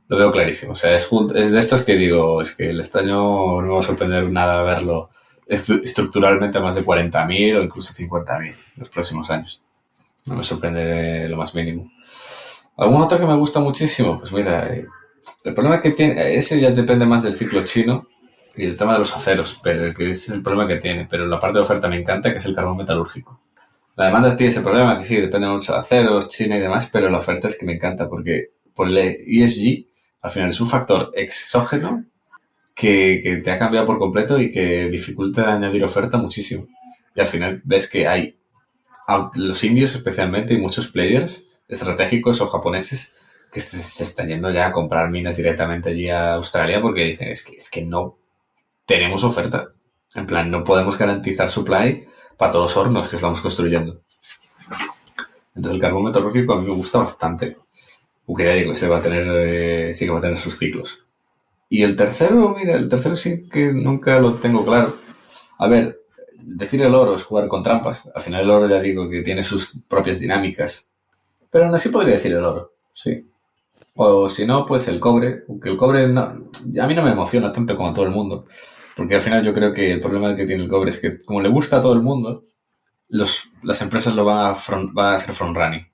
Lo veo clarísimo. O sea, es de estas que digo, es que el estaño no me va a sorprender nada verlo estructuralmente a más de 40.000 o incluso 50.000 en los próximos años. No me sorprende lo más mínimo. ¿Algún otro que me gusta muchísimo? Pues mira, el problema que tiene, ese ya depende más del ciclo chino y el tema de los aceros, pero que ese es el problema que tiene. Pero la parte de oferta me encanta, que es el carbón metalúrgico. La demanda tiene ese problema, que sí, depende mucho de aceros, China y demás, pero la oferta es que me encanta porque por el ESG, al final es un factor exógeno que te ha cambiado por completo y que dificulta añadir oferta muchísimo. Y al final ves que hay los indios especialmente y muchos players estratégicos o japoneses que se están yendo ya a comprar minas directamente allí a Australia porque dicen es que no tenemos oferta. En plan, no podemos garantizar supply para todos los hornos que estamos construyendo. Entonces el carbón metalúrgico a mí me gusta bastante. Aunque ya digo, sí que va a tener sus ciclos. Y el tercero, mira, el tercero sí que nunca lo tengo claro. A ver, decir el oro es jugar con trampas. Al final el oro ya digo que tiene sus propias dinámicas. Pero aún así podría decir el oro, sí. O si no, pues el cobre. Aunque el cobre no, a mí no me emociona tanto como a todo el mundo. Porque al final yo creo que el problema que tiene el cobre es que como le gusta a todo el mundo, las empresas lo van a hacer front running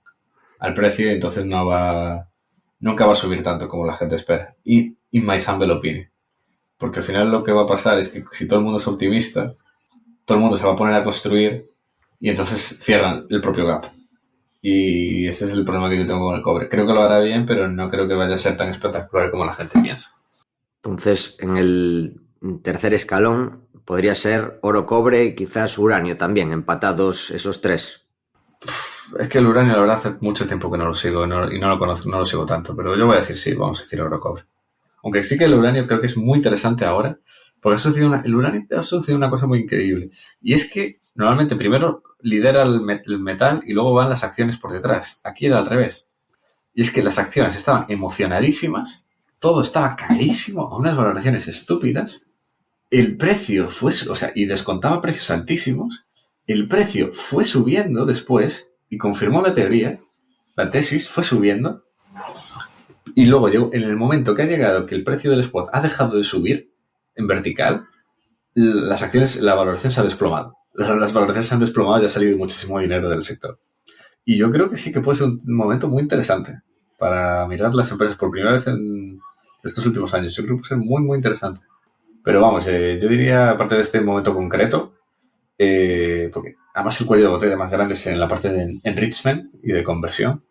al precio y entonces nunca va a subir tanto como la gente espera. Y in my humble opinion. Porque al final lo que va a pasar es que si todo el mundo es optimista, todo el mundo se va a poner a construir y entonces cierran el propio gap. Y ese es el problema que yo tengo con el cobre. Creo que lo hará bien, pero no creo que vaya a ser tan espectacular como la gente piensa. Entonces, en el tercer escalón podría ser oro, cobre y quizás uranio también, empatados esos tres. Es que el uranio, la verdad, hace mucho tiempo que no lo sigo y no lo conozco, no lo sigo tanto. Pero yo voy a decir sí, vamos a decir oro, cobre. Aunque sí que el uranio creo que es muy interesante ahora, porque el uranio ha sucedido una cosa muy increíble. Y es que normalmente primero lidera el metal y luego van las acciones por detrás. Aquí era al revés. Y es que las acciones estaban emocionadísimas todo estaba carísimo, a unas valoraciones estúpidas. El precio fue, y descontaba precios altísimos. El precio fue subiendo después y confirmó la teoría. La tesis fue subiendo. Y luego llegó, en el momento que ha llegado que el precio del spot ha dejado de subir en vertical, las acciones, la valoración se ha desplomado. Las valoraciones se han desplomado y ha salido muchísimo dinero del sector. Y yo creo que sí que puede ser un momento muy interesante para mirar las empresas por primera vez en estos últimos años. Yo creo que puede ser muy, muy interesante. Pero vamos, yo diría, aparte de este momento concreto, porque además el cuello de botella más grande es en la parte de enrichment y de conversión,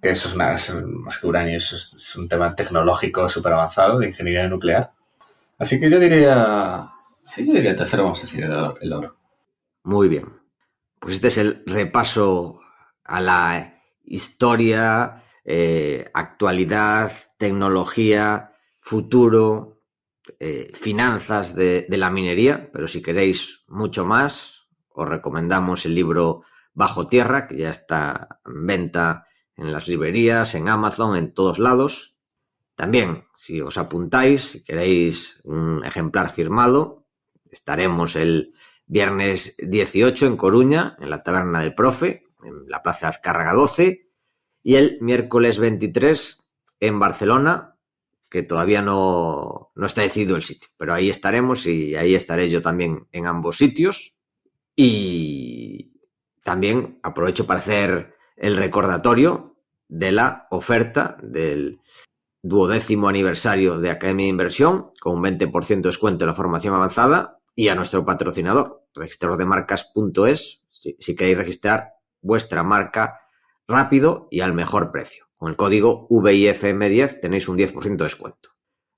que eso es más que uranio, eso es un tema tecnológico súper avanzado de ingeniería nuclear. Así que yo diría el tercero, vamos a decir, el oro. Muy bien. Pues este es el repaso a la historia, actualidad, tecnología, futuro, finanzas de la minería, pero si queréis mucho más, os recomendamos el libro Bajo Tierra, que ya está en venta en las librerías, en Amazon, en todos lados. También, si os apuntáis, si queréis un ejemplar firmado, estaremos el viernes 18 en Coruña, en la Taberna del Profe, en la Plaza Azcárraga 12, y el miércoles 23 en Barcelona, que todavía no está decidido el sitio, pero ahí estaremos y ahí estaré yo también en ambos sitios. Y también aprovecho para hacer el recordatorio de la oferta del 12º aniversario de Academia de Inversión, con un 20% de descuento en la formación avanzada, y a nuestro patrocinador, registradordemarcas.es, si queréis registrar vuestra marca rápido y al mejor precio. Con el código VIFM10 tenéis un 10% de descuento.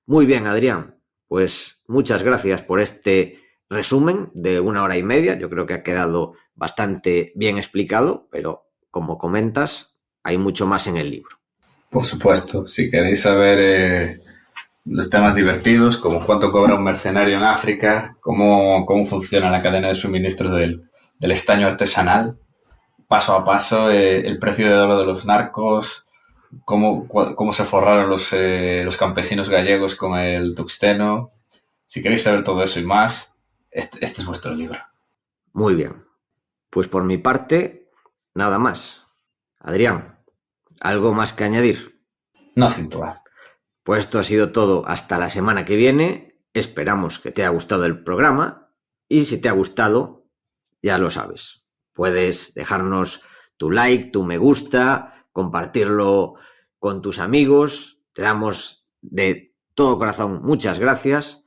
Muy bien, Adrián. Pues muchas gracias por este resumen de 1 hora y media. Yo creo que ha quedado bastante bien explicado, pero como comentas, hay mucho más en el libro. Por supuesto, si queréis saber los temas divertidos, como cuánto cobra un mercenario en África, cómo funciona la cadena de suministro del estaño artesanal, paso a paso, el precio de oro de los narcos, cómo se forraron los campesinos gallegos con el tuxteno. Si queréis saber todo eso y más, este es vuestro libro. Muy bien. Pues por mi parte, nada más. Adrián, ¿algo más que añadir? Nothing to add. Pues esto ha sido todo hasta la semana que viene. Esperamos que te haya gustado el programa y si te ha gustado, ya lo sabes. Puedes dejarnos tu like, tu me gusta, compartirlo con tus amigos. Te damos de todo corazón muchas gracias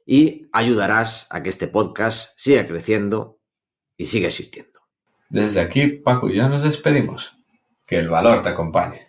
y ayudarás a que este podcast siga creciendo y siga existiendo. Desde aquí, Paco y yo nos despedimos. Que el valor te acompañe.